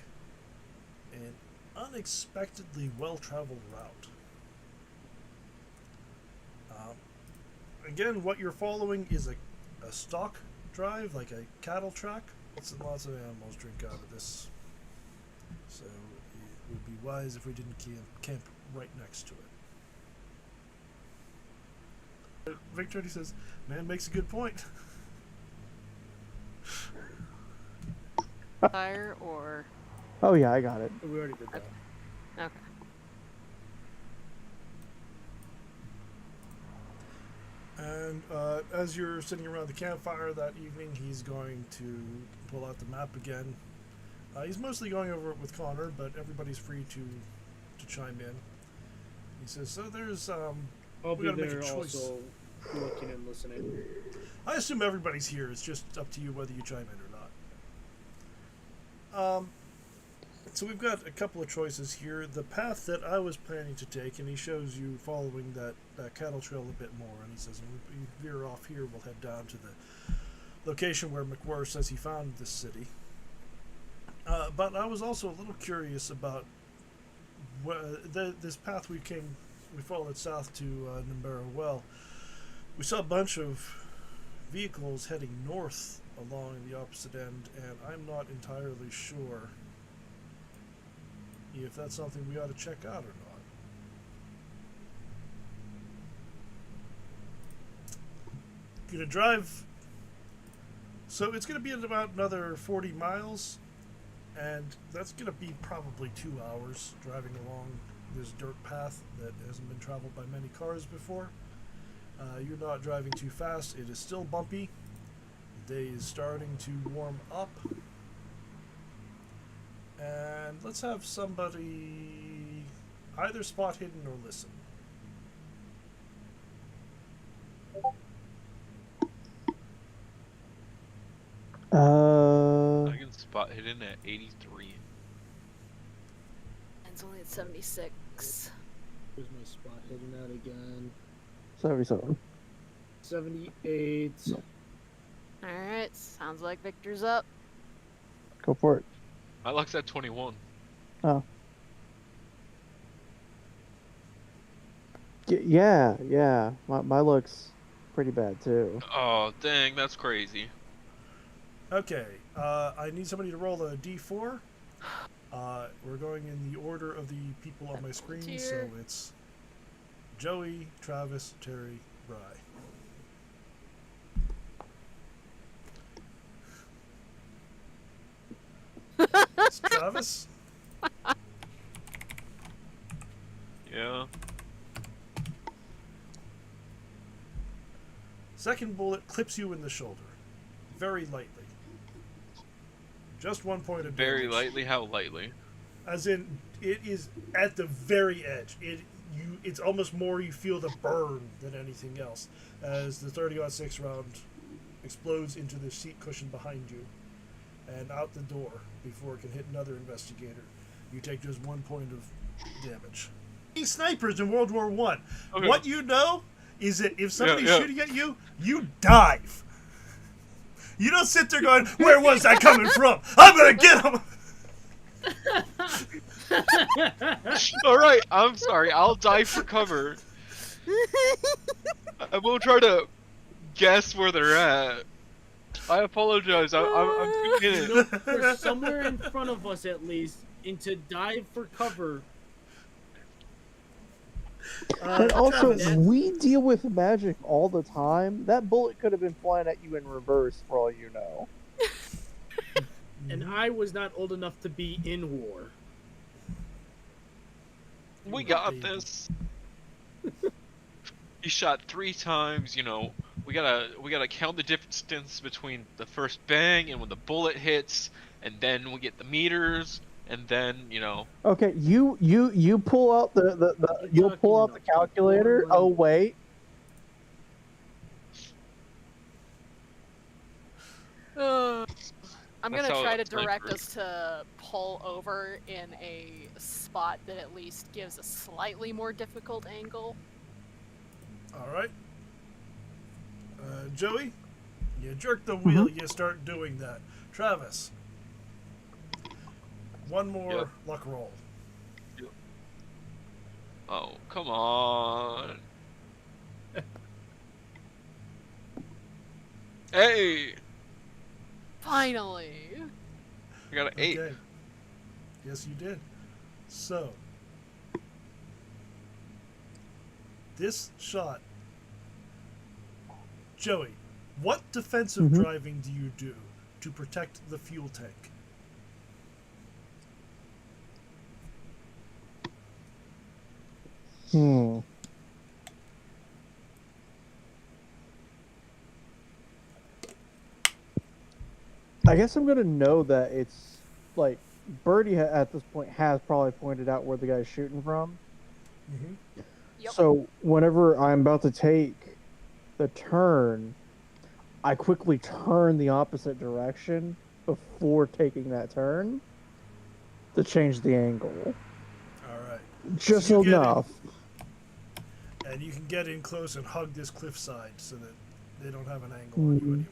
an unexpectedly well-traveled route. Again, what you're following is a stock drive, like a cattle track. Lots and lots of animals drink out of this. So it would be wise if we didn't camp right next to it. Victor, he says, man makes a good point. Fire or Oh yeah, I got it. We already did that. okay. And as you're sitting around the campfire that evening, he's going to pull out the map again. He's mostly going over it with Connor, but everybody's free to chime in. He says, so there's... I'll we be gotta make a there choice. also looking and listening. I assume everybody's here. It's just up to you whether you chime in or not. So we've got a couple of choices here. The path that I was planning to take, and he shows you following that cattle trail a bit more, and he says, when we veer off here, we'll head down to the location where McWhirr says he found this city. But I was also a little curious about this path we followed south to Nimbera Well. We saw a bunch of vehicles heading north along the opposite end, and I'm not entirely sure if that's something we ought to check out or not. Gonna drive, so it's gonna be at about another 40 miles, and that's gonna be probably 2 hours driving along this dirt path that hasn't been traveled by many cars before. You're not driving too fast. It is still bumpy. The day is starting to warm up. And let's have somebody either spot hidden or listen. I can spot hidden at 83. Mine's only at 76. Where's my spot hidden at again? 77. 78. No. Alright, sounds like Victor's up. Go for it. My luck's at 21. Oh. Yeah. My luck's pretty bad too. Oh, dang, that's crazy. Okay, I need somebody to roll a d4. We're going in the order of the people on my screen, so Volunteer. it's Joey, Travis, Terry, Bry. It's Travis? Yeah. Second bullet clips you in the shoulder. Very lightly. Just 1 point of Very damage. lightly? How lightly? As in, it is at the very edge. It's almost more you feel the burn than anything else, as the 30-06 round explodes into the seat cushion behind you, and out the door before it can hit another investigator. You take just 1 point of damage. These snipers in World War I. Okay. What you know is that if somebody's yeah. shooting at you, you dive. You don't sit there going, "Where was that coming from? I'm gonna get him." Alright, I'm sorry. I'll dive for cover. I won't try to guess where they're at. I apologize. I'm thinking it. Look for somewhere in front of us at least, and to dive for cover. And also, Travis, we deal with magic all the time. That bullet could have been flying at you in reverse, for all you know. And I was not old enough to be in war. We got this. He shot 3 times, you know. We gotta count the distance between the first bang and when the bullet hits, and then we get the meters, and then Okay, you pull out the You're you'll pull out talking the calculator. more money. Oh wait, I'm That's gonna how try to it's meant direct for- us to pull over in a spot that at least gives a slightly more difficult angle. All right. Joey, you jerk the wheel. You start doing that. Travis, one more Yep. luck roll. Oh, come on. Hey, Finally! I got an 8. Okay. Yes, you did. So, this shot, Joey, what defensive driving do you do to protect the fuel tank? I guess I'm gonna know that it's like Birdie at this point has probably pointed out where the guy's shooting from. Mm-hmm. Yep. So whenever I'm about to take the turn, I quickly turn the opposite direction before taking that turn to change the angle. All right. Just So you get enough. And you can get in close and hug this cliffside so that they don't have an angle on you anymore.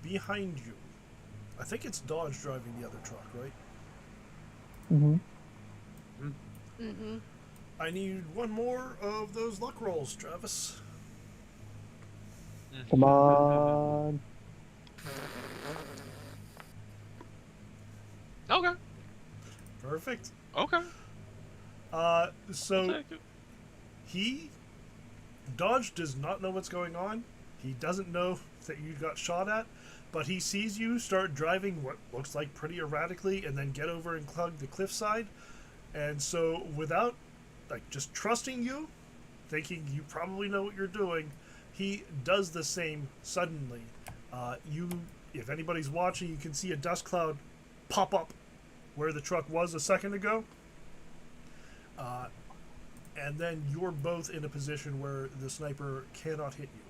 Behind you, I think it's Dodge driving the other truck, right? Mm-hmm. I need one more of those luck rolls, Travis. Come on. Okay. Perfect. Okay. So I'll take it. Dodge does not know what's going on. He doesn't know that you got shot at, but he sees you start driving what looks like pretty erratically and then get over and hug the cliffside. And so without, just trusting you, thinking you probably know what you're doing, he does the same suddenly. If anybody's watching, you can see a dust cloud pop up where the truck was a second ago. And then you're both in a position where the sniper cannot hit you.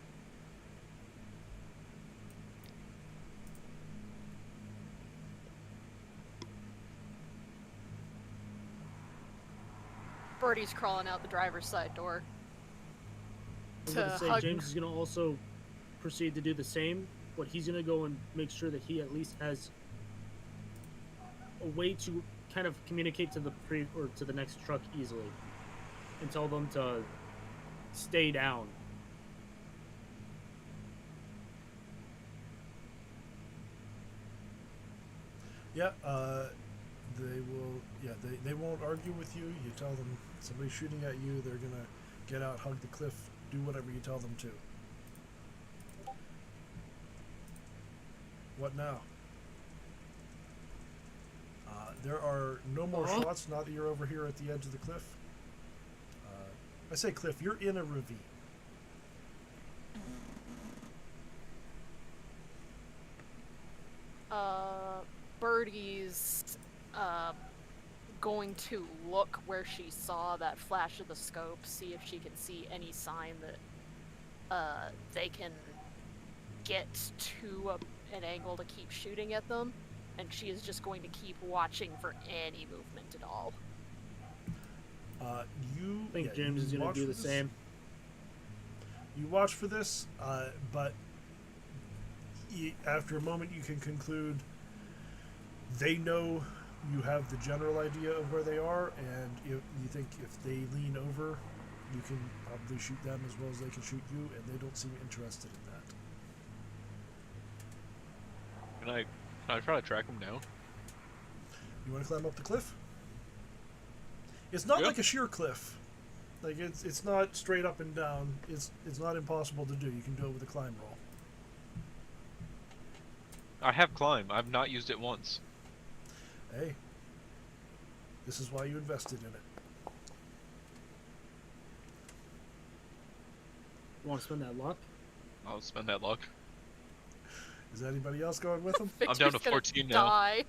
Birdie's crawling out the driver's side door. I'm going to say hug- James is going to also proceed to do the same, but he's going to go and make sure that he at least has a way to kind of communicate to the next truck easily and tell them to stay down. Yeah, they will. Yeah, they won't argue with you. You tell them somebody's shooting at you. They're gonna get out, hug the cliff, do whatever you tell them to. What now? There are no more shots now that you're over here at the edge of the cliff. I say cliff, you're in a ravine. Birdie's going to look where she saw that flash of the scope, see if she can see any sign that they can get to an angle to keep shooting at them, and she is just going to keep watching for any movement at all. I think James is going to do the same. You watch for this, but after a moment you can conclude they know you have the general idea of where they are, and you think if they lean over, you can probably shoot them as well as they can shoot you, and they don't seem interested in that. Can I try to track him down? You want to climb up the cliff? It's not Yep. like a sheer cliff. Like it's not straight up and down. It's not impossible to do. You can do it with a climb roll. I have climb. I've not used it once. Hey, this is why you invested in it. You want to spend that luck? I'll spend that luck. Is anybody else going with him? I'm down to Victor's gonna 14 now. die.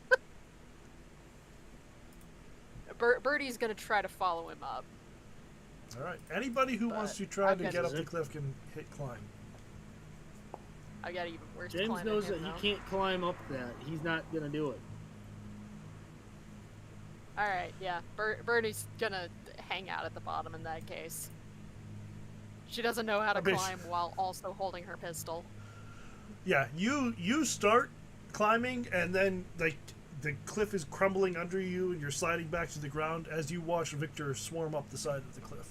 Birdie's gonna try to follow him up. All right. Anybody who But wants to try I've to got get up to- the cliff can hit climb. I got even worse. James climb knows than that him, he can't climb up that. He's not gonna do it. All right, yeah. Birdie's gonna hang out at the bottom in that case. She doesn't know how to I mean- climb while also holding her pistol. Yeah, you start climbing, and then like the cliff is crumbling under you, and you're sliding back to the ground as you watch Victor swarm up the side of the cliff.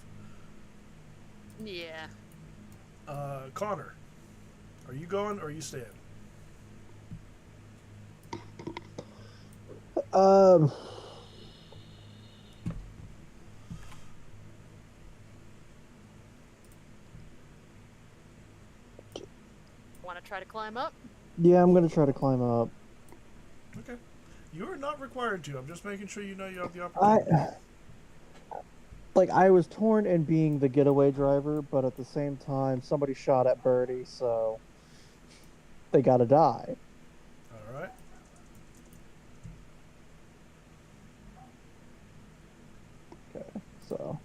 Yeah. Connor, are you going or are you staying? Want to try to climb up? Yeah, I'm gonna try to climb up. Okay. You are not required to. I'm just making sure you know you have the opportunity. I was torn in being the getaway driver, but at the same time, somebody shot at Birdie, so they gotta die. All right. Okay, so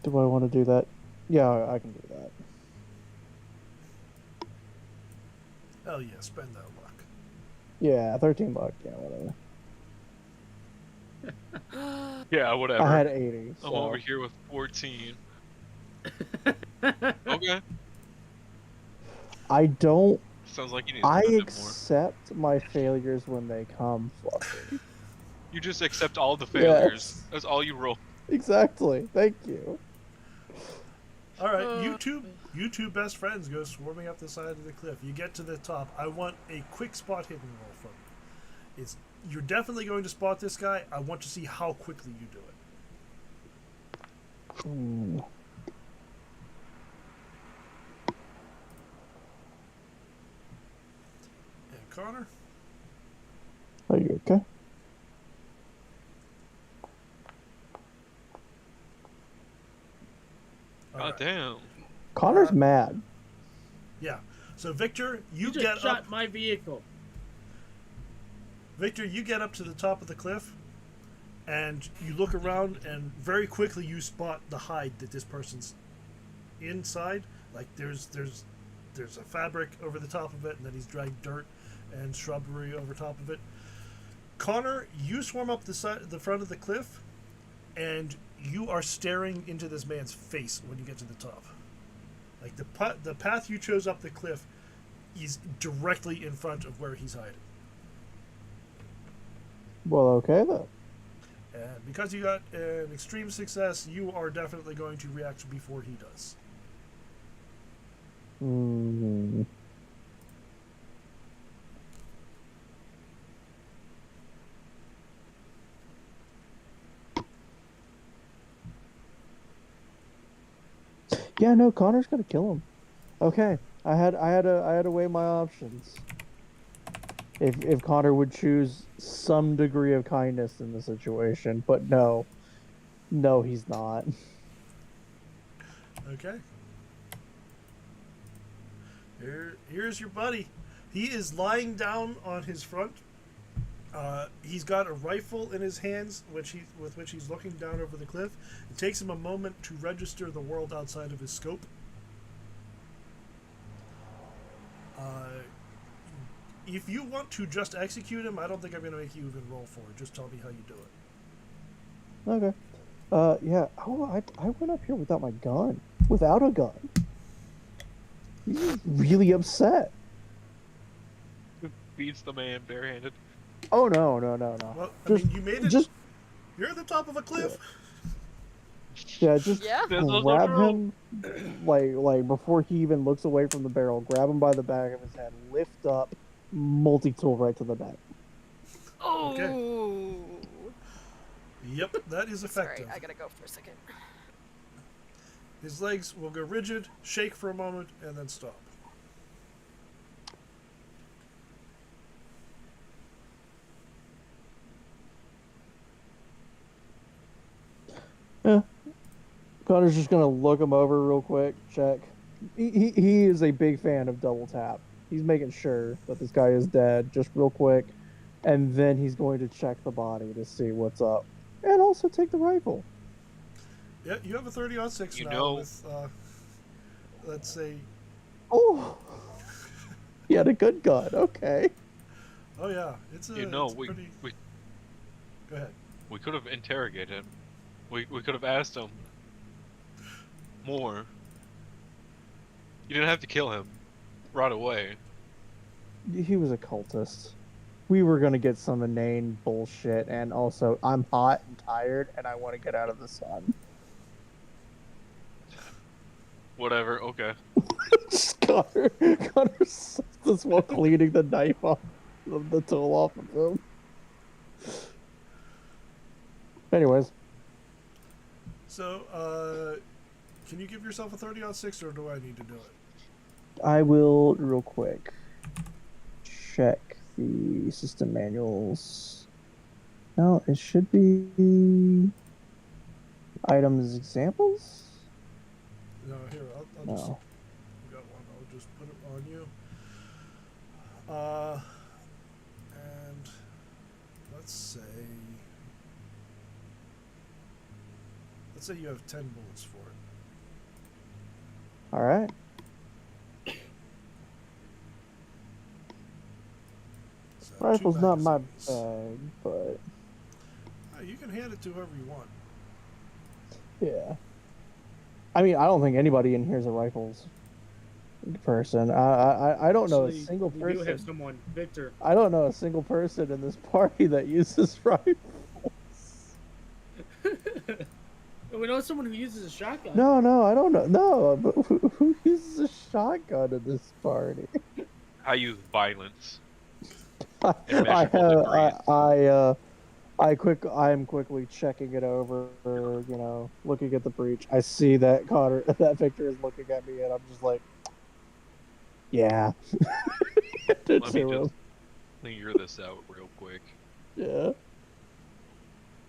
do I want to do that? Yeah, I can do that. Hell yeah, spend that luck. Yeah, $13. Yeah, whatever. Yeah, whatever. I had 80. I'm So. over here with 14. Okay. I don't. Sounds like you need to I do a bit more. accept my failures when they come, Fluffy. You just accept all the failures. Yes. That's all you roll. Exactly. Thank you. All right, you two best friends go swarming up the side of the cliff. You get to the top. I want a quick spot hidden roll from you. You're definitely going to spot this guy. I want to see how quickly you do it. Hmm. And Connor? Are you okay? All God right. damn. Connor's mad. Yeah. So Victor, you just get shot up. my vehicle. Victor, you get up to the top of the cliff, and you look around, and very quickly you spot the hide that this person's inside. Like there's a fabric over the top of it, and then he's dragged dirt and shrubbery over top of it. Connor, you swarm up the front of the cliff, and you are staring into this man's face when you get to the top. Like the path you chose up the cliff is directly in front of where he's hiding. Well, okay then. And because you got an extreme success, you are definitely going to react before he does. Hmm. Yeah, no, Connor's gonna kill him. Okay, I had to weigh my options. If Connor would choose some degree of kindness in the situation, but no, he's not. Okay. Here's your buddy. He is lying down on his front. He's got a rifle in his hands, with which he's looking down over the cliff. It takes him a moment to register the world outside of his scope. If you want to just execute him, I don't think I'm going to make you even roll for it. Just tell me how you do it. Okay. Yeah. Oh, I went up here without my gun. Without a gun. He's really upset. Beats the man barehanded. Oh no. Well, Just- you made it. Just You're at the top of a cliff. just Yeah. There's no grab room. him, like before he even looks away from the barrel. Grab him by the back of his head, lift up, multi-tool right to the back. Oh. Okay. Yep, that is Sorry, effective. I gotta go for a second. His legs will go rigid, shake for a moment, and then stop. Connor's just gonna look him over real quick, check. He is a big fan of double tap. He's making sure that this guy is dead, just real quick, and then he's going to check the body to see what's up, and also take the rifle. Yeah, you have a 30-06 You now know- with, let's say, Oh, he had a good gun. Okay. oh yeah, it's a, You know, it's a pretty... we Go ahead. we could have interrogated him. We could have asked him more. You didn't have to kill him right away. He was a cultist. We were gonna get some inane bullshit, and also I'm hot and tired, and I want to get out of the sun. Whatever. Okay. Connor's this while cleaning the knife off the tool off of him. Anyways, So, can you give yourself a 30-06, or do I need to do it? I will real quick check the system manuals. No, it should be items examples. No, here, I'll just... No. You got one, I'll just put it on you. And let's say you have 10 bullets for it. All right. So Rifle's 2 not my magazines. bag, but You can hand it to whoever you want. yeah. I mean, I don't think anybody in here is a rifles person. I don't know a Actually, single we do have person. someone, Victor. I don't know a single person in this party that uses rifles. We know someone who uses a shotgun. No, I don't know. No, but who uses a shotgun in this party? I use violence. I Immeasurable degrees. I am quickly checking it over, looking at the breach. I see that that Victor is looking at me, and I'm just like, yeah. Let me To just him. figure this out real quick. Yeah.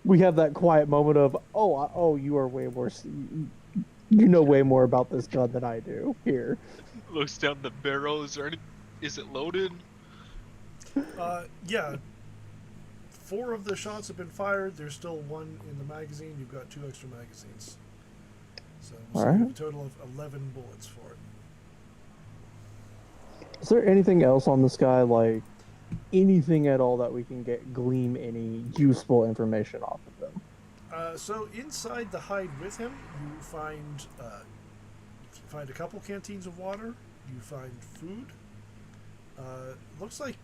We have that quiet moment of, you are way more, you know way more about this gun than I do. Here. Looks down the barrel. Is it loaded? Yeah. 4 of the shots have been fired. There's still 1 in the magazine. You've got 2 extra magazines. So you Alright. have a total of 11 bullets for it. Is there anything else on this guy, like anything at all that we can glean any useful information off of him? So inside the hide with him, you find a couple canteens of water. You find food. Looks like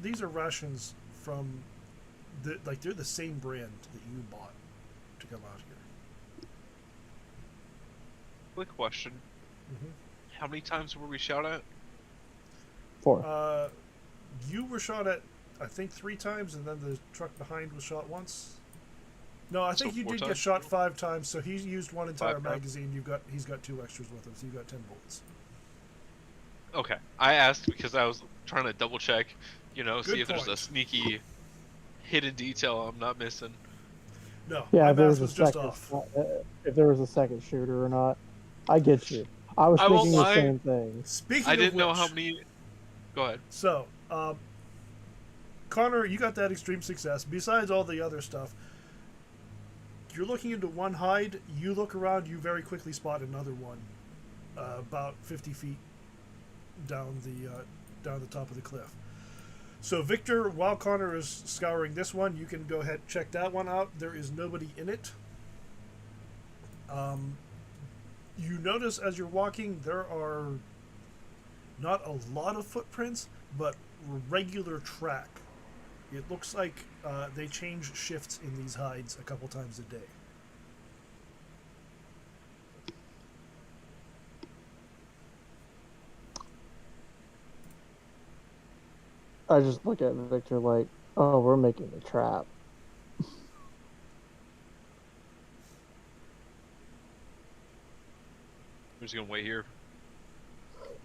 these are rations from they're the same brand that you bought to come out here. Quick question. Mm-hmm. How many times were we shot at? 4. You were shot at, I think, 3 times, and then the truck behind was shot once. No, I think So you 4 did get times? shot 5 times. So he's used 1 entire 5 times? magazine. He's got 2 extras with him, so you've got 10 bullets. Okay. I asked because I was trying to double check, see Good if there's a point. sneaky hidden detail I'm not missing. No, Yeah, my if there mask was was a just second, off. if there was a second shooter or not, I get you. I was I won't thinking the lie. same thing. Speaking I of didn't know which, how many. Go ahead. So, Connor, you got that extreme success. Besides all the other stuff, you're looking into one hide. You look around. You very quickly spot another one, about 50 feet down the top of the cliff. So, Victor, while Connor is scouring this one, you can go ahead and check that one out. There is nobody in it. You notice as you're walking, there are not a lot of footprints, but regular track. It looks like they change shifts in these hides a couple times a day. I just look at Victor like, oh, we're making a trap. We're just gonna wait here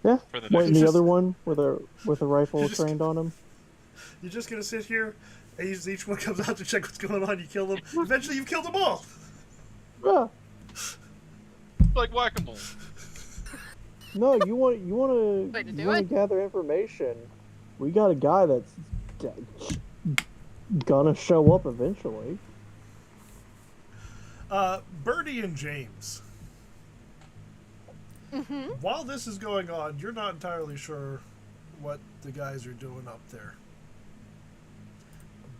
Yeah. for the Wait, next. and the Just- other one with a rifle You just- trained on him. You're just gonna sit here, and each one comes out to check what's going on. You kill them. Eventually, you've killed them all. Ah, Like whack-a-mole. no, you want Way to you do want to it. gather information. We got a guy that's gonna show up eventually. Bertie and James. Mm-hmm. While this is going on, you're not entirely sure what the guys are doing up there.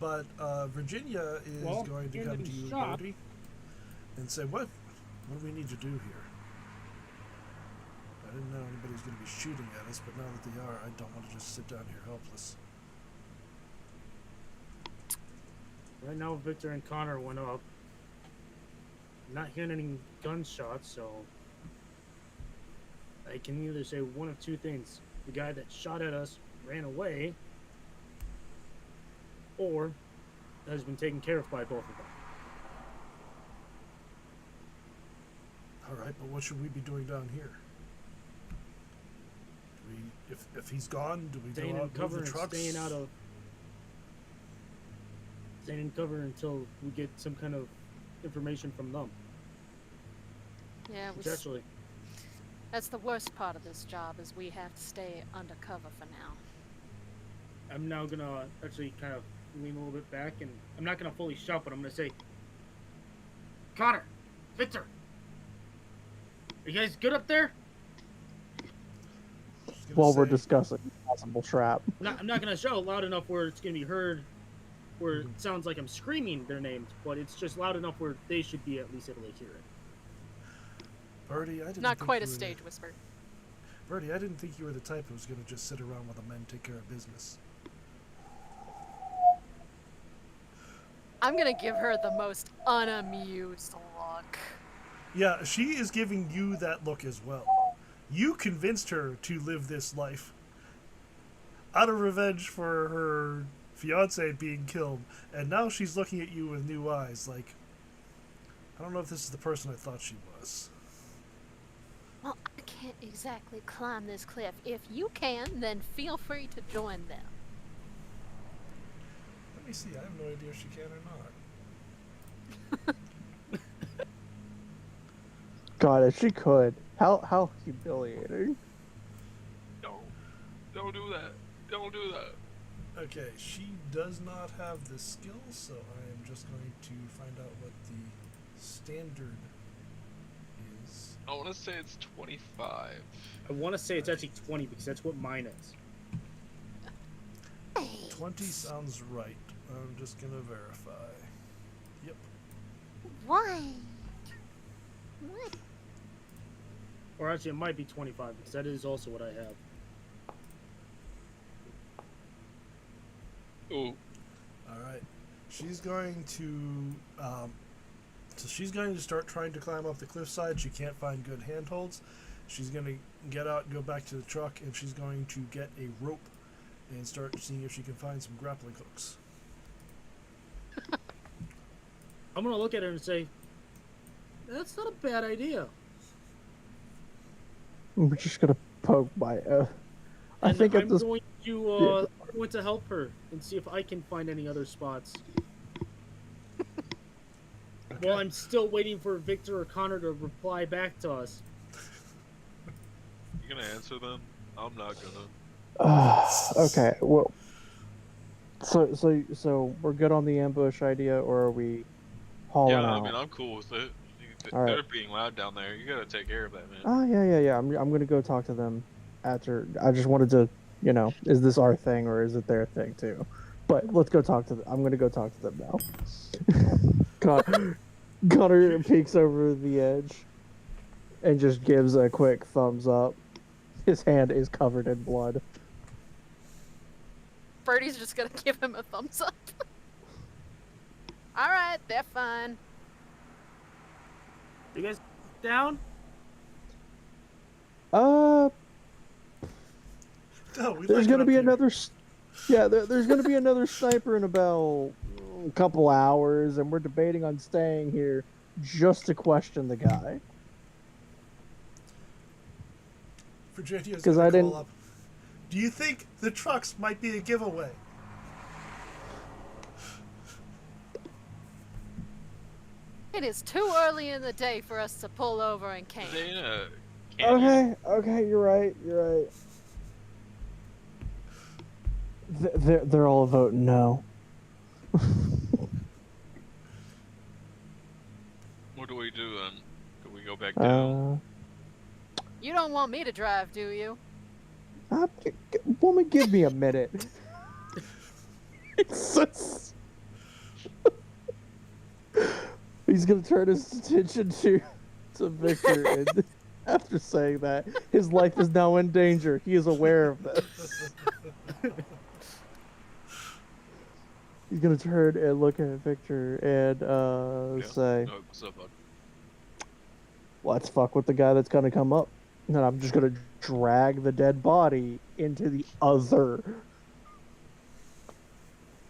But Virginia is going to in come the to you, shop- Bertie, and say, what do we need to do here? I didn't know anybody was going to be shooting at us, but now that they are, I don't want to just sit down here helpless. Right now, Victor and Connor went up. Not hearing any gunshots, so I can either say one of two things: the guy that shot at us ran away, or has been taken care of by both of them. All right, but what should we be doing down here? Do we, if he's gone, do we Staying go in out move cover the and trucks? staying in cover until we get some kind of information from them. Yeah, Potentially. that's the worst part of this job is we have to stay undercover for now. I'm now gonna actually kind of lean a little bit back, and I'm not gonna fully shout, but I'm gonna say, Connor, Victor, are you guys good up there? Just gonna While we're say- discussing possible trap. I'm not gonna shout loud enough where it's gonna be heard, where it sounds like I'm screaming their names, but it's just loud enough where they should be at least able to hear it. Bertie, I didn't Not think quite you a were stage whisper. Bertie, I didn't think you were the type who was going to just sit around while the men take care of business. I'm gonna give her the most unamused look. Yeah, she is giving you that look as well. You convinced her to live this life out of revenge for her fiance being killed, and now she's looking at you with new eyes like, I don't know if this is the person I thought she was. Well, I can't exactly climb this cliff. If you can, then feel free to join them. Let me see, I have no idea if she can or not. God, if she could, how humiliating. Don't do that. Don't do that. Okay, she does not have the skill, so I am just going to find out what the standard is. I want to say it's 25. I want to say it's actually 20 because that's what mine is. 20 sounds right. I'm just gonna verify. Yep. Why? What? Or actually, it might be 25 because that is also what I have. Ooh. All right. She's going to, so she's going to start trying to climb up the cliffside. She can't find good handholds. She's going to get out, go back to the truck, and she's going to get a rope and start seeing if she can find some grappling hooks. I'm going to look at her and say, that's not a bad idea. We're just gonna poke my. I And think I'm at this. going to going to help her and see if I can find any other spots. Well, I'm still waiting for Victor or Connor to reply back to us. You gonna answer them? I'm not gonna. Okay, well. So we're good on the ambush idea, or are we hauling Yeah, out? I mean, I'm cool with it. All right. They're being loud down there. You gotta take care of that, man. Oh yeah. I'm gonna go talk to them after. I just wanted to, is this our thing or is it their thing too? But let's go talk to them. I'm gonna go talk to them now. Connor peeks over the edge and just gives a quick thumbs up. His hand is covered in blood. Birdie's just gonna give him a thumbs up. Alright, they're fine. You guys down? No, There's gonna be another. There's gonna be another sniper in about a couple hours, and we're debating on staying here just to question the guy. Virginia's 'Cause gonna I call didn't- up. Do you think the trucks might be a giveaway? It is too early in the day for us to pull over and camp. Are they in a canyon? Okay, you're right. They're all voting no. What do we do then? Do we go back down? You don't want me to drive, do you? Woman, give me a minute. He's gonna turn his attention to Victor, and after saying that, his life is now in danger. He is aware of this. He's gonna turn and look at Victor and say, Oh, what's up, bud? let's fuck with the guy that's gonna come up. And I'm just gonna drag the dead body into the other.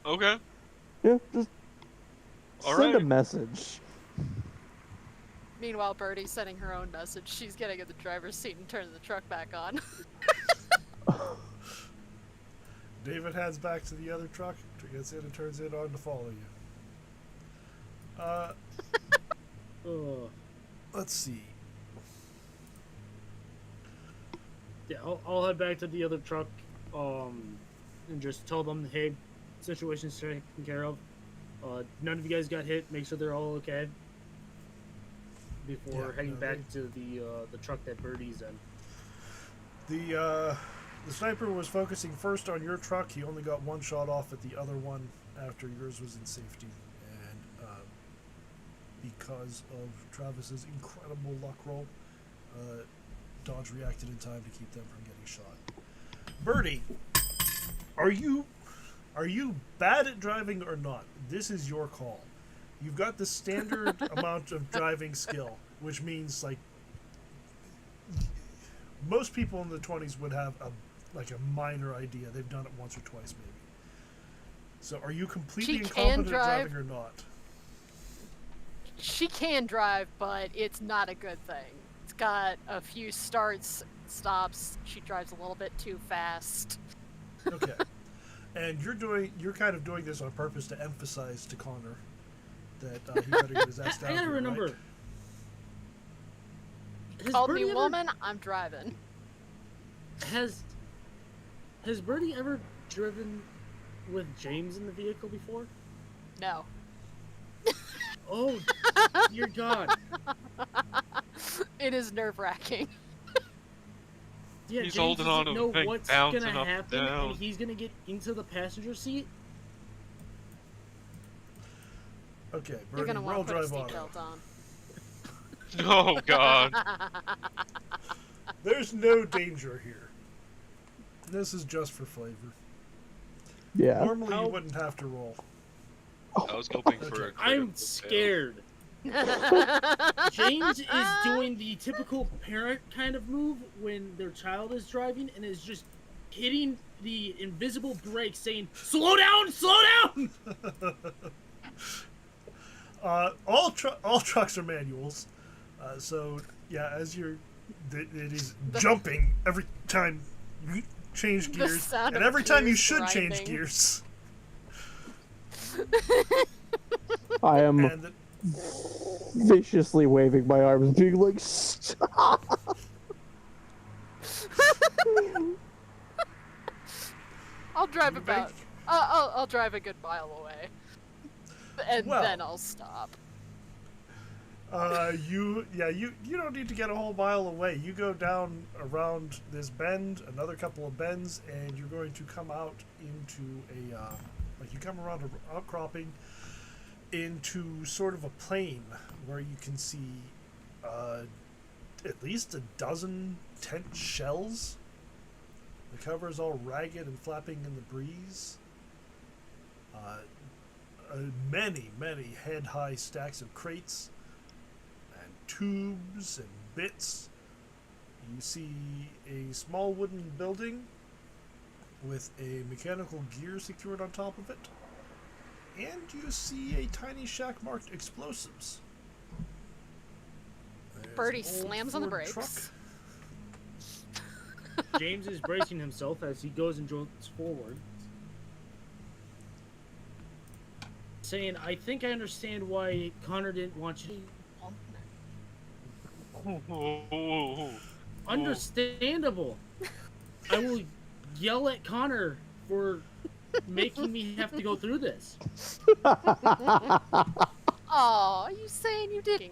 Okay. Yeah, just All send a right. message. Meanwhile, Birdie's sending her own message. She's getting in the driver's seat and turning the truck back on. David heads back to the other truck, gets in and turns it on to follow you. Let's see. Yeah, I'll head back to the other truck, and just tell them, hey, situation's taken care of. None of you guys got hit. Make sure they're all okay. Before heading back to the truck that Birdie's in. The sniper was focusing first on your truck. He only got one shot off at the other one after yours was in safety. And because of Travis's incredible luck roll, Dodge reacted in time to keep them from getting shot. Birdie, are you bad at driving or not? This is your call. You've got the standard amount of driving skill, which means like most people in the 20s would have a minor idea. They've done it once or twice maybe. So are you completely incompetent at driving or not? She can drive, but it's not a good thing. It's got a few starts, stops. She drives a little bit too fast. Okay. And you're kind of doing this on purpose to emphasize to Connor that he better get his ass down. I gotta here, remember. Right? Called me woman, I'm driving. Has Birdie ever driven with James in the vehicle before? No. Oh, dear God. It is nerve-wracking. Yeah, He's James holding on to know the thing, what's bouncing gonna up and happen, down. and he's gonna get into the passenger seat. Okay, You're Birdie, gonna roll want to put a drive auto. seatbelt on. Oh God. There's no danger here. This is just for flavor. Yeah. Normally you wouldn't have to roll. I was hoping for a critical I'm fail. scared. James is doing the typical parent kind of move when their child is driving and is just hitting the invisible brake saying, slow down, slow down! All trucks are manuals. So, yeah, as it is jumping every time you change The gears. sound And of every time you gears should change grinding. gears. I am And viciously waving my arms, being like, stop! I'll drive You about. make- I'll drive a good mile away, and Well. then I'll stop. you don't need to get a whole mile away. You go down around this bend, another couple of bends, and you're going to come out into you come around an outcropping into sort of a plain where you can see at least a dozen tent shells. The cover is all ragged and flapping in the breeze. Many head-high stacks of crates and tubes and bits. You see a small wooden building with a mechanical gear secured on top of it. And you see a tiny shack marked explosives. There's Birdie an old slams on the Ford brakes. truck. James is bracing himself as he goes and jolts forward. saying, I think I understand why Connor didn't want you. Understandable. I will yell at Connor for making me have to go through this. Oh, you saying you did?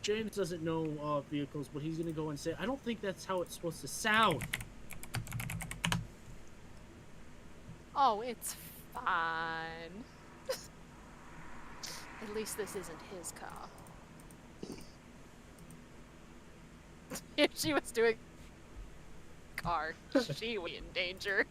James doesn't know vehicles, but he's gonna go and say, I don't think that's how it's supposed to sound. Oh, it's fine. At least this isn't his car. If she was doing car, she would be in danger.